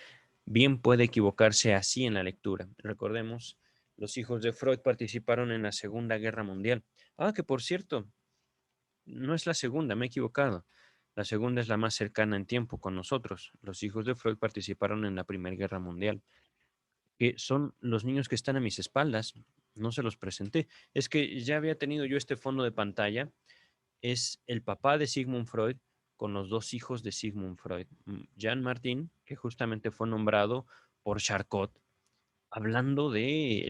bien puede equivocarse así en la lectura. Recordemos, los hijos de Freud participaron en la Segunda Guerra Mundial. Ah, que por cierto, no es la segunda, me he equivocado. La segunda es la más cercana en tiempo con nosotros. Los hijos de Freud participaron en la Primera Guerra Mundial. que son los niños que están a mis espaldas. No se los presenté. Es que ya había tenido yo este fondo de pantalla. Es el papá de Sigmund Freud con los dos hijos de Sigmund Freud. Jean Martin, que justamente fue nombrado por Charcot, hablando de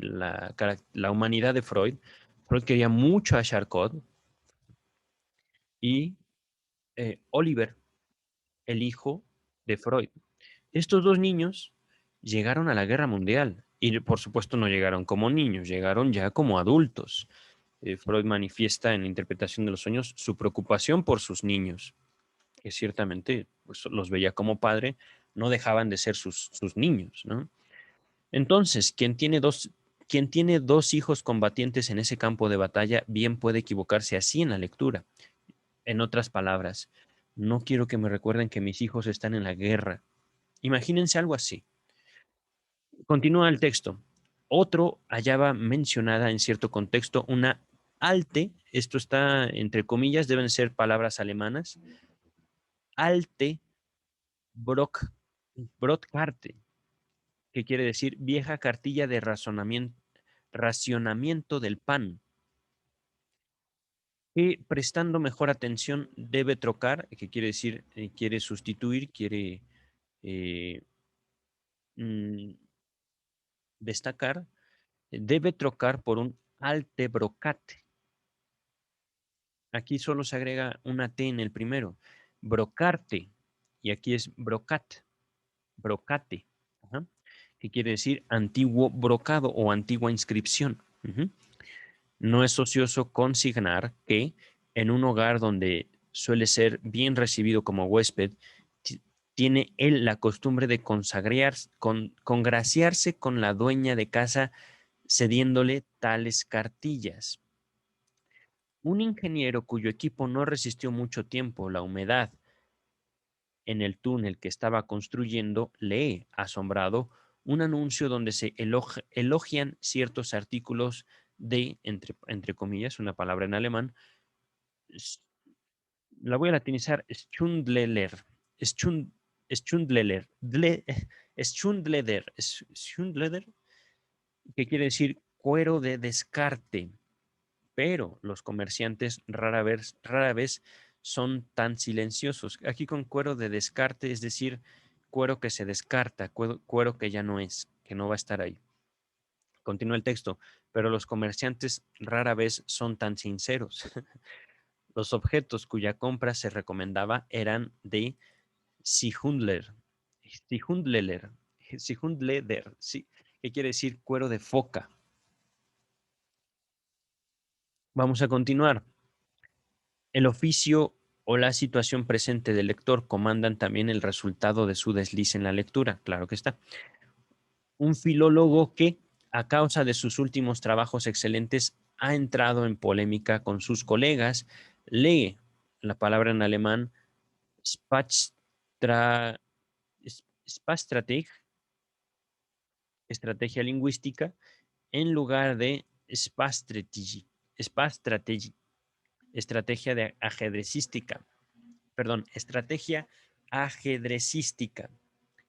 la humanidad de Freud. Freud quería mucho a Charcot y Oliver, el hijo de Freud. Estos dos niños llegaron a la guerra mundial y por supuesto no llegaron como niños, llegaron ya como adultos. Freud manifiesta en la interpretación de los sueños su preocupación por sus niños, que ciertamente pues, los veía como padre, no dejaban de ser sus niños, ¿no? Entonces, quien tiene dos hijos combatientes en ese campo de batalla, bien puede equivocarse así en la lectura. En otras palabras, no quiero que me recuerden que mis hijos están en la guerra. Imagínense algo así. Continúa el texto. Otro hallaba mencionada en cierto contexto una alte, esto está entre comillas, deben ser palabras alemanas, alte Brock, Brotkarte, que quiere decir vieja cartilla de racionamiento del pan, que prestando mejor atención debe trocar, que quiere decir, quiere sustituir, quiere eh, mm, destacar, debe trocar por un alte brocate. Aquí solo se agrega una T en el primero. Brocarte. Y aquí es brocat. Brocate. Ajá, que quiere decir antiguo brocado o antigua inscripción. No es ocioso consignar que en un hogar donde suele ser bien recibido como huésped, tiene él la costumbre de congraciarse con la dueña de casa cediéndole tales cartillas. Un ingeniero cuyo equipo no resistió mucho tiempo la humedad en el túnel que estaba construyendo lee, asombrado, un anuncio donde se elogian ciertos artículos de, entre comillas, una palabra en alemán, la voy a latinizar, Stundleler, Stund, Stundleler, Stundleder, que quiere decir cuero de descarte, pero los comerciantes rara vez son tan silenciosos. Aquí con cuero de descarte, es decir, cuero que se descarta, cuero que ya no es, que no va a estar ahí. Continúa el texto, pero los comerciantes rara vez son tan sinceros. Los objetos cuya compra se recomendaba eran de Sihundler, Sihundleler, Sihundleder, sí, que quiere decir cuero de foca. Vamos a continuar. El oficio o la situación presente del lector comandan también el resultado de su desliz en la lectura, claro que está. Un filólogo que, a causa de sus últimos trabajos excelentes, ha entrado en polémica con sus colegas, lee la palabra en alemán Spachstra, Spachstrategie, estrategia lingüística, en lugar de Spachstrategie, Spachstrategie, estrategia de ajedrecística. Perdón, estrategia ajedrecística.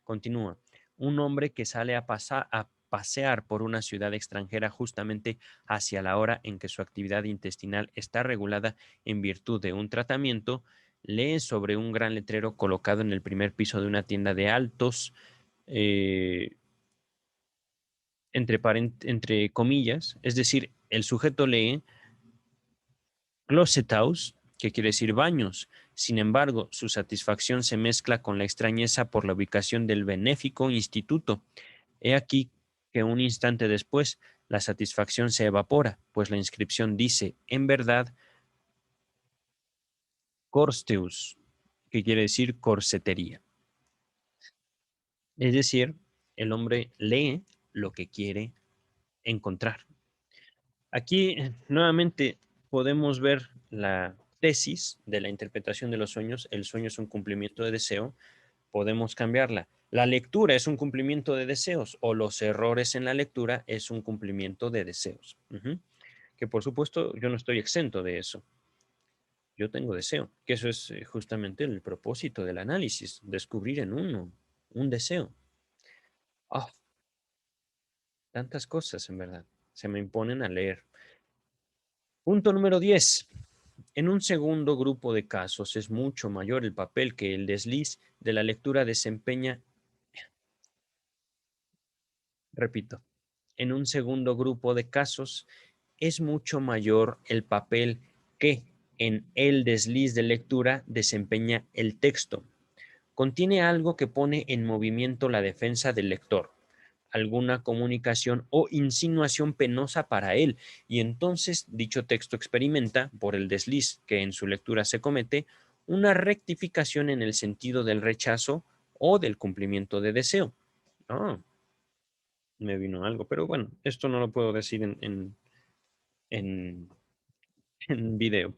Continúa. Un hombre que sale a pasear por una ciudad extranjera justamente hacia la hora en que su actividad intestinal está regulada en virtud de un tratamiento, lee sobre un gran letrero colocado en el primer piso de una tienda de altos, eh, entre comillas, es decir, el sujeto lee Closethaus, que quiere decir baños. Sin embargo, su satisfacción se mezcla con la extrañeza por la ubicación del benéfico instituto. He aquí que un instante después la satisfacción se evapora, pues la inscripción dice, en verdad, Corsteus, que quiere decir corsetería. Es decir, el hombre lee lo que quiere encontrar. Aquí nuevamente podemos ver la tesis de la interpretación de los sueños. El sueño es un cumplimiento de deseo. Podemos cambiarla. La lectura es un cumplimiento de deseos o los errores en la lectura es un cumplimiento de deseos. Que por supuesto yo no estoy exento de eso. Yo tengo deseo, que eso es justamente el propósito del análisis, descubrir en uno un deseo. Ah, Tantas cosas, en verdad. Se me imponen a leer. Punto número 10. En un segundo grupo de casos es mucho mayor el papel que el desliz de la lectura desempeña, repito, en un segundo grupo de casos es mucho mayor el papel que en el desliz de lectura desempeña el texto. Contiene algo que pone en movimiento la defensa del lector, alguna comunicación o insinuación penosa para él, y entonces dicho texto experimenta, por el desliz que en su lectura se comete, una rectificación en el sentido del rechazo o del cumplimiento de deseo. Ah, me vino algo, pero bueno, esto no lo puedo decir en, en video.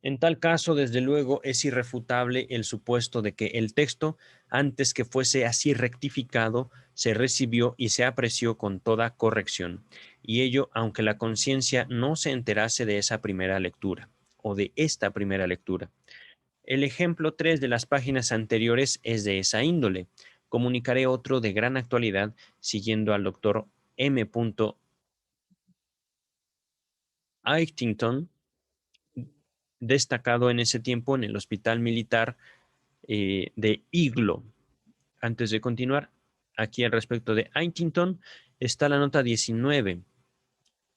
En tal caso, desde luego, es irrefutable el supuesto de que el texto, antes que fuese así rectificado, se recibió y se apreció con toda corrección, y ello aunque la conciencia no se enterase de esa primera lectura, o de esta primera lectura. El ejemplo 3 de las páginas anteriores es de esa índole. Comunicaré otro de gran actualidad, siguiendo al doctor M. Eichtington, destacado en ese tiempo en el Hospital Militar de Iglo. Antes de continuar, aquí al respecto de Eichington está la nota 19.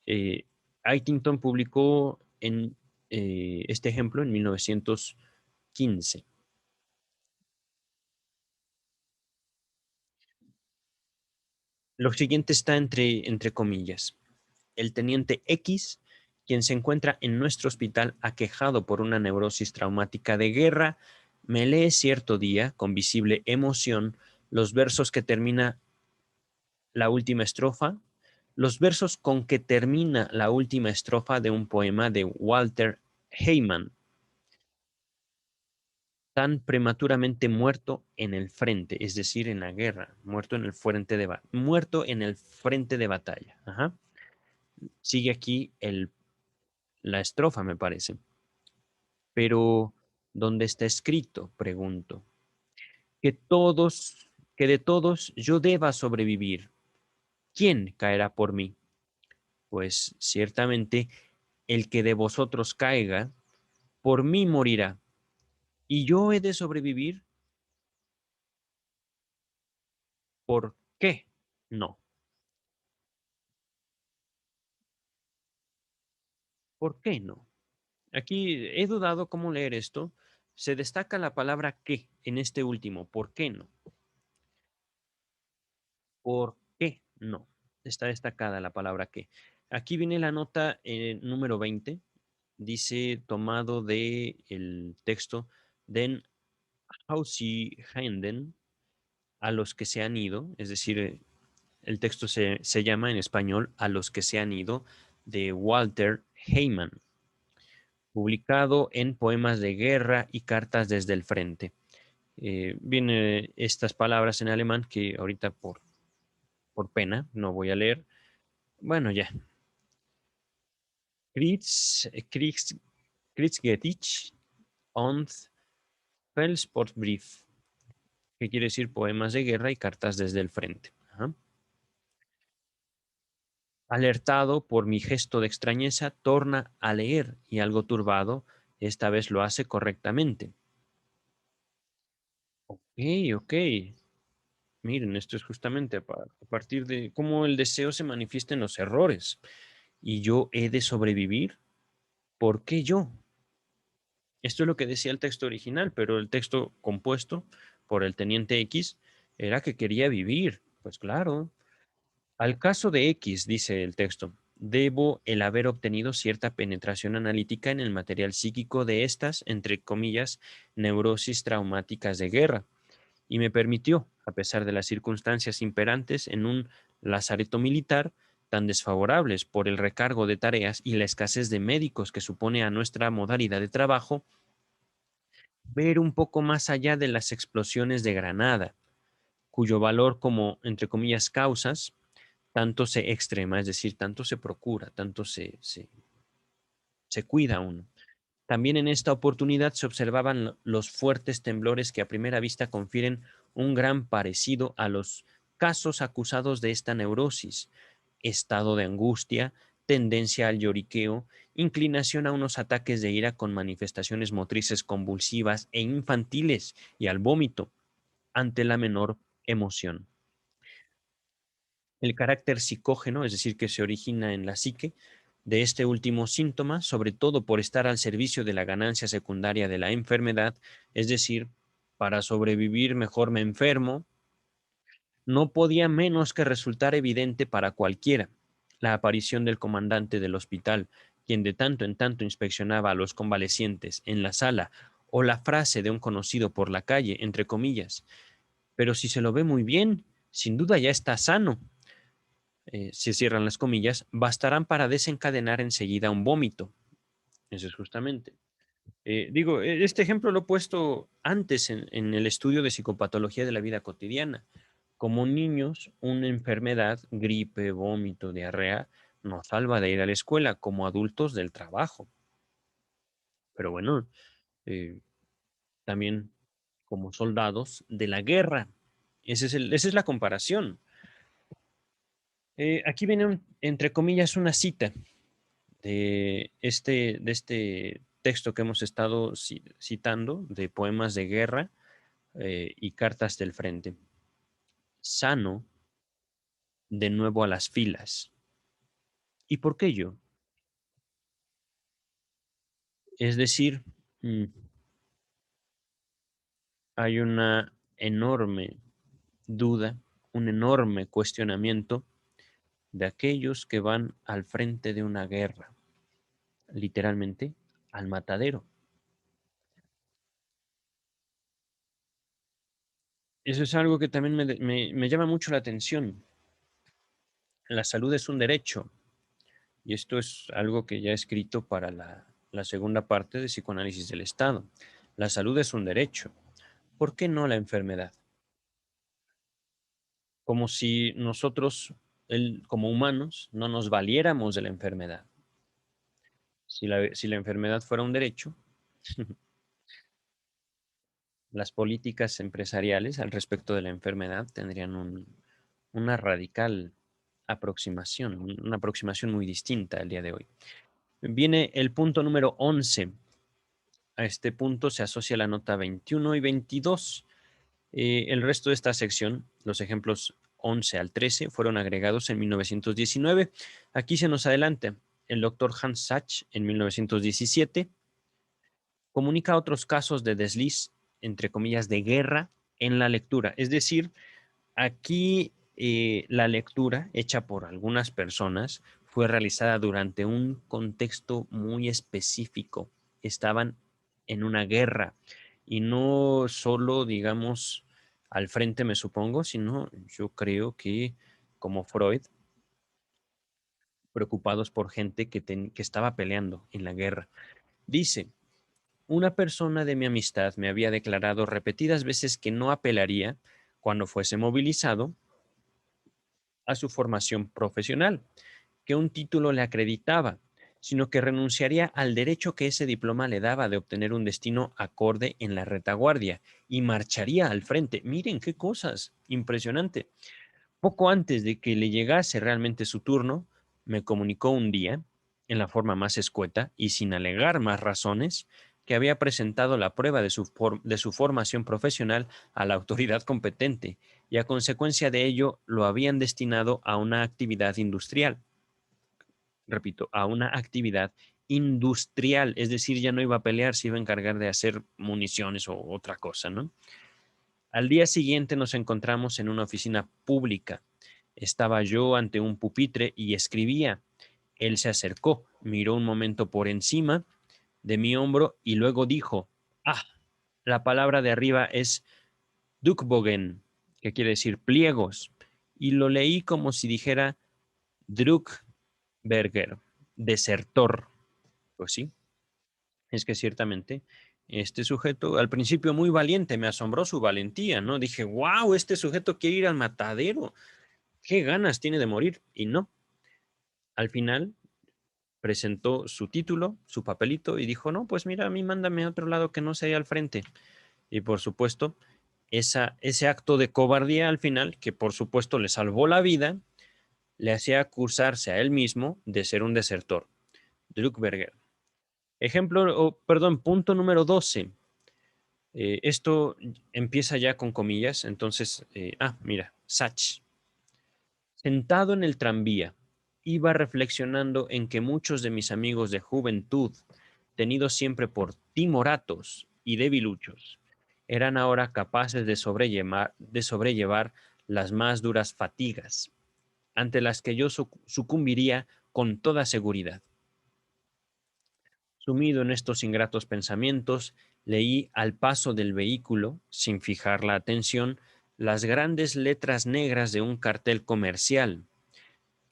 Eh, Eichington publicó este ejemplo en 1915. Lo siguiente está entre comillas. El teniente X, quien se encuentra en nuestro hospital aquejado por una neurosis traumática de guerra, me lee cierto día, con visible emoción, los versos que termina la última estrofa, los versos con que termina la última estrofa de un poema de Walter Heyman, tan prematuramente muerto en el frente, es decir, en la guerra, muerto en el frente de batalla. Ajá. Sigue aquí la estrofa, me parece. Pero, ¿dónde está escrito? Pregunto. Que todos, que de todos yo deba sobrevivir. ¿Quién caerá por mí? Pues ciertamente el que de vosotros caiga, por mí morirá. ¿Y yo he de sobrevivir? ¿Por qué? No. ¿Por qué no? Aquí he dudado cómo leer esto. Se destaca la palabra qué en este último. ¿Por qué no? ¿Por qué no? Está destacada la palabra qué. Aquí viene la nota número 20. Dice, tomado de el texto, Den Ausgehenden, a los que se han ido, es decir, el texto se llama en español A los que se han ido, de Walter Heyman, publicado en Poemas de Guerra y Cartas desde el Frente. Vienen estas palabras en alemán que ahorita por pena no voy a leer. Bueno, ya. Kriegsgedicht und Felsportbrief, que quiere decir poemas de guerra y cartas desde el frente. Ajá. Alertado por mi gesto de extrañeza, torna a leer y algo turbado, esta vez lo hace correctamente. Ok, ok. Miren, esto es justamente a partir de cómo el deseo se manifiesta en los errores. ¿Y yo he de sobrevivir? ¿Por qué yo? Esto es lo que decía el texto original, pero el texto compuesto por el teniente X era que quería vivir. Pues claro. Al caso de X, dice el texto, debo el haber obtenido cierta penetración analítica en el material psíquico de estas, entre comillas, neurosis traumáticas de guerra, y me permitió, a pesar de las circunstancias imperantes en un lazareto militar, tan desfavorables por el recargo de tareas y la escasez de médicos que supone a nuestra modalidad de trabajo, ver un poco más allá de las explosiones de Granada, cuyo valor como, entre comillas, causas, tanto se extrema, es decir, tanto se procura, tanto se cuida uno. También en esta oportunidad se observaban los fuertes temblores que a primera vista confieren un gran parecido a los casos acusados de esta neurosis, estado de angustia, tendencia al lloriqueo, inclinación a unos ataques de ira con manifestaciones motrices convulsivas e infantiles y al vómito ante la menor emoción. El carácter psicógeno, es decir, que se origina en la psique, de este último síntoma, sobre todo por estar al servicio de la ganancia secundaria de la enfermedad, es decir, para sobrevivir mejor me enfermo, no podía menos que resultar evidente para cualquiera la aparición del comandante del hospital, quien de tanto en tanto inspeccionaba a los convalecientes en la sala, o la frase de un conocido por la calle, entre comillas, pero si se lo ve muy bien, sin duda ya está sano. Se cierran las comillas, bastarán para desencadenar enseguida un vómito. Eso es justamente. Este ejemplo lo he puesto antes en el estudio de psicopatología de la vida cotidiana. Como niños, una enfermedad, gripe, vómito, diarrea, nos salva de ir a la escuela, como adultos del trabajo. Pero bueno, eh, también como soldados de la guerra. Esa es la comparación. Aquí viene, entre comillas, una cita de este texto que hemos estado citando, de poemas de guerra y cartas del frente. Sano, de nuevo a las filas. ¿Y por qué yo? Es decir, hay una enorme duda, un enorme cuestionamiento de aquellos que van al frente de una guerra, literalmente al matadero. Eso es algo que también me llama mucho la atención. La salud es un derecho, y esto es algo que ya he escrito para la segunda parte de Psicoanálisis del Estado. La salud es un derecho. ¿Por qué no la enfermedad? Como si nosotros, como humanos, no nos valiéramos de la enfermedad. Si la enfermedad fuera un derecho, las políticas empresariales al respecto de la enfermedad tendrían una radical aproximación, una aproximación muy distinta al día de hoy. Viene el punto número 11. A este punto se asocia la nota 21 y 22. El resto de esta sección, los ejemplos 11 al 13, fueron agregados en 1919. Aquí se nos adelanta. El doctor Hans Sachs, en 1917, comunica otros casos de desliz, entre comillas, de guerra en la lectura. Es decir, aquí la lectura hecha por algunas personas fue realizada durante un contexto muy específico. Estaban en una guerra y no solo, digamos, al frente, me supongo, sino yo creo que, como Freud, preocupados por gente que estaba peleando en la guerra. Dice, una persona de mi amistad me había declarado repetidas veces que no apelaría, cuando fuese movilizado, a su formación profesional, que un título le acreditaba, sino que renunciaría al derecho que ese diploma le daba de obtener un destino acorde en la retaguardia y marcharía al frente. Miren qué cosas, impresionante. Poco antes de que le llegase realmente su turno, me comunicó un día, en la forma más escueta y sin alegar más razones, que había presentado la prueba de su formación profesional a la autoridad competente y a consecuencia de ello lo habían destinado a una actividad industrial. Repito, a una actividad industrial, es decir, ya no iba a pelear, se iba a encargar de hacer municiones o otra cosa, ¿no? Al día siguiente nos encontramos en una oficina pública. Estaba yo ante un pupitre y escribía. Él se acercó, miró un momento por encima de mi hombro y luego dijo, ah, la palabra de arriba es Dukbogen, que quiere decir pliegos, y lo leí como si dijera Druckberger, desertor. Pues sí, es que ciertamente este sujeto, al principio muy valiente, me asombró su valentía, ¿no? Dije, wow, este sujeto quiere ir al matadero, qué ganas tiene de morir. Y no, al final presentó su título, su papelito y dijo, no, pues mira, a mí mándame a otro lado que no sea al frente. Y por supuesto, ese acto de cobardía al final, que por supuesto le salvó la vida, le hacía acusarse a él mismo de ser un desertor. Druckberger. Punto número 12. Esto empieza ya con comillas, entonces, mira, Sachs. Sentado en el tranvía, iba reflexionando en que muchos de mis amigos de juventud, tenidos siempre por timoratos y debiluchos, eran ahora capaces de sobrellevar las más duras fatigas, ante las que yo sucumbiría con toda seguridad. Sumido en estos ingratos pensamientos, leí al paso del vehículo, sin fijar la atención, las grandes letras negras de un cartel comercial,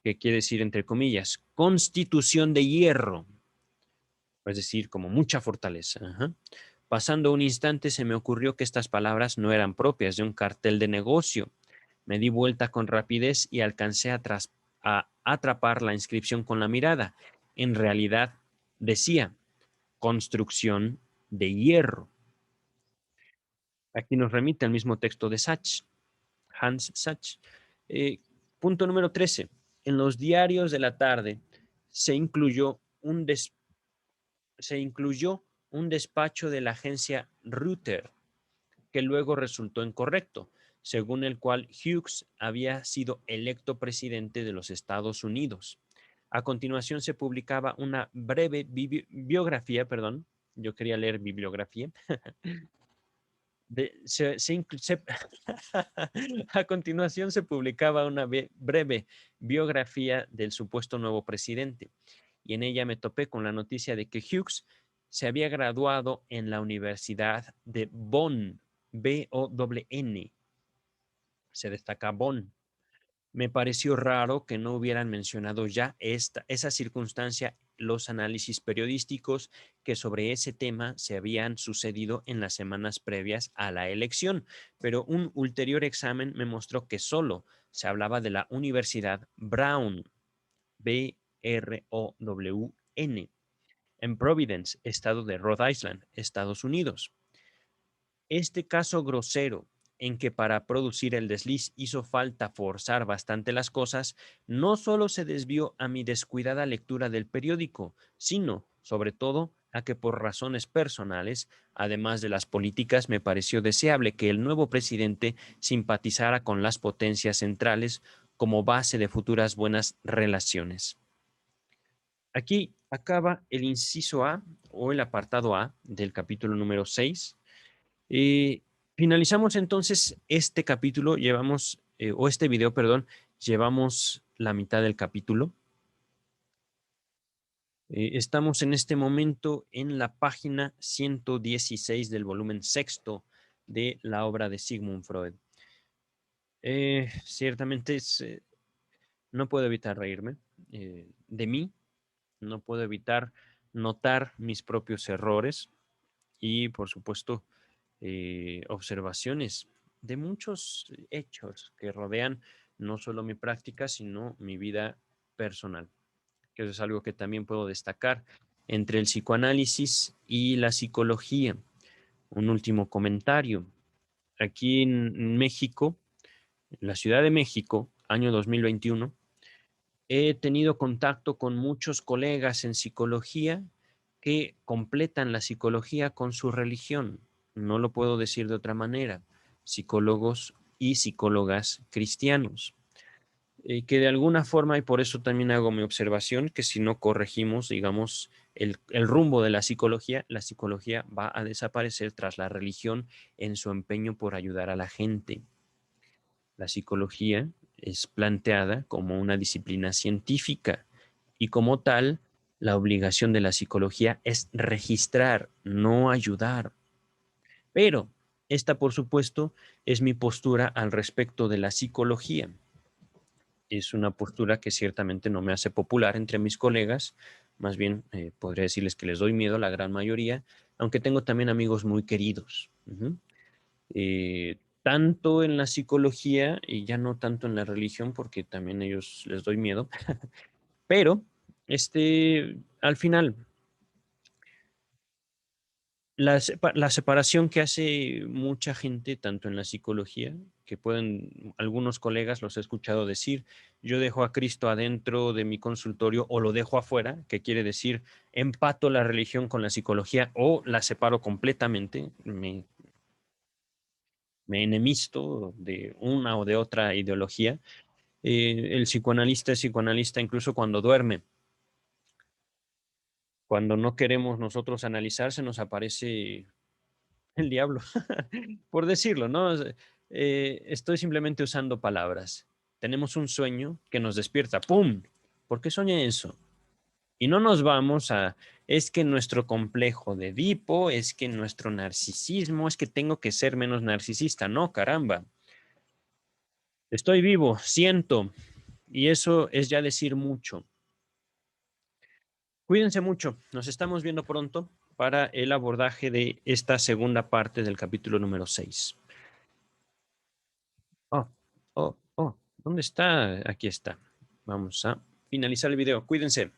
que quiere decir, entre comillas, Constitución de hierro, es decir, como mucha fortaleza. Ajá. Pasando un instante se me ocurrió que estas palabras no eran propias de un cartel de negocio. Me di vuelta con rapidez y alcancé a atrapar la inscripción con la mirada. En realidad decía, construcción de hierro. Aquí nos remite al mismo texto de Sachs, Hans Sachs. Eh, Punto número 13. En los diarios de la tarde se incluyó un despacho de la agencia Reuters, que luego resultó incorrecto, según el cual Hughes había sido electo presidente de los Estados Unidos. A continuación se publicaba una breve biografía, perdón, yo quería leer bibliografía, de, se a continuación se publicaba una breve biografía del supuesto nuevo presidente y en ella me topé con la noticia de que Hughes se había graduado en la Universidad de Bonn, B-O-N, se destaca Bonn. Me pareció raro que no hubieran mencionado ya esa circunstancia los análisis periodísticos que sobre ese tema se habían sucedido en las semanas previas a la elección, pero un ulterior examen me mostró que solo se hablaba de la Universidad Brown, B-R-O-W-N, en Providence, estado de Rhode Island, Estados Unidos. Este caso grosero, en que para producir el desliz hizo falta forzar bastante las cosas, no solo se desvió a mi descuidada lectura del periódico, sino, sobre todo, a que por razones personales, además de las políticas, me pareció deseable que el nuevo presidente simpatizara con las potencias centrales como base de futuras buenas relaciones. Aquí acaba el inciso A o el apartado A del capítulo número 6. Finalizamos entonces este capítulo, o este video, perdón, llevamos la mitad del capítulo. Estamos en este momento en la página 116 del volumen sexto de la obra de Sigmund Freud. Ciertamente no puedo evitar reírme de mí, no puedo evitar notar mis propios errores y, por supuesto, observaciones de muchos hechos que rodean no solo mi práctica, sino mi vida personal, que eso es algo que también puedo destacar entre el psicoanálisis y la psicología. Un último comentario. Aquí en México, en la Ciudad de México, año 2021, he tenido contacto con muchos colegas en psicología que completan la psicología con su religión. No lo puedo decir de otra manera. Psicólogos y psicólogas cristianos. Que de alguna forma, y por eso también hago mi observación, que si no corregimos, digamos, el rumbo de la psicología va a desaparecer tras la religión en su empeño por ayudar a la gente. La psicología es planteada como una disciplina científica y como tal, la obligación de la psicología es registrar, no ayudar. Pero esta, por supuesto, es mi postura al respecto de la psicología. Es una postura que ciertamente no me hace popular entre mis colegas, más bien podría decirles que les doy miedo a la gran mayoría, aunque tengo también amigos muy queridos. Tanto en la psicología y ya no tanto en la religión, porque también a ellos les doy miedo, pero al final La separación que hace mucha gente, tanto en la psicología, que pueden, algunos colegas los he escuchado decir, yo dejo a Cristo adentro de mi consultorio o lo dejo afuera, que quiere decir empato la religión con la psicología o la separo completamente, me enemisto de una o de otra ideología. El psicoanalista es psicoanalista incluso cuando duerme. Cuando no queremos nosotros analizar, se nos aparece el diablo, por decirlo, ¿no? Estoy simplemente usando palabras. Tenemos un sueño que nos despierta. ¡Pum! ¿Por qué soñé eso? Y no nos vamos a, es que nuestro complejo de Edipo, es que nuestro narcisismo, es que tengo que ser menos narcisista. No, caramba. Estoy vivo, siento. Y eso es ya decir mucho. Cuídense mucho. Nos estamos viendo pronto para el abordaje de esta segunda parte del capítulo número 6. Oh, oh, ¿dónde está? Aquí está. Vamos a finalizar el video. Cuídense.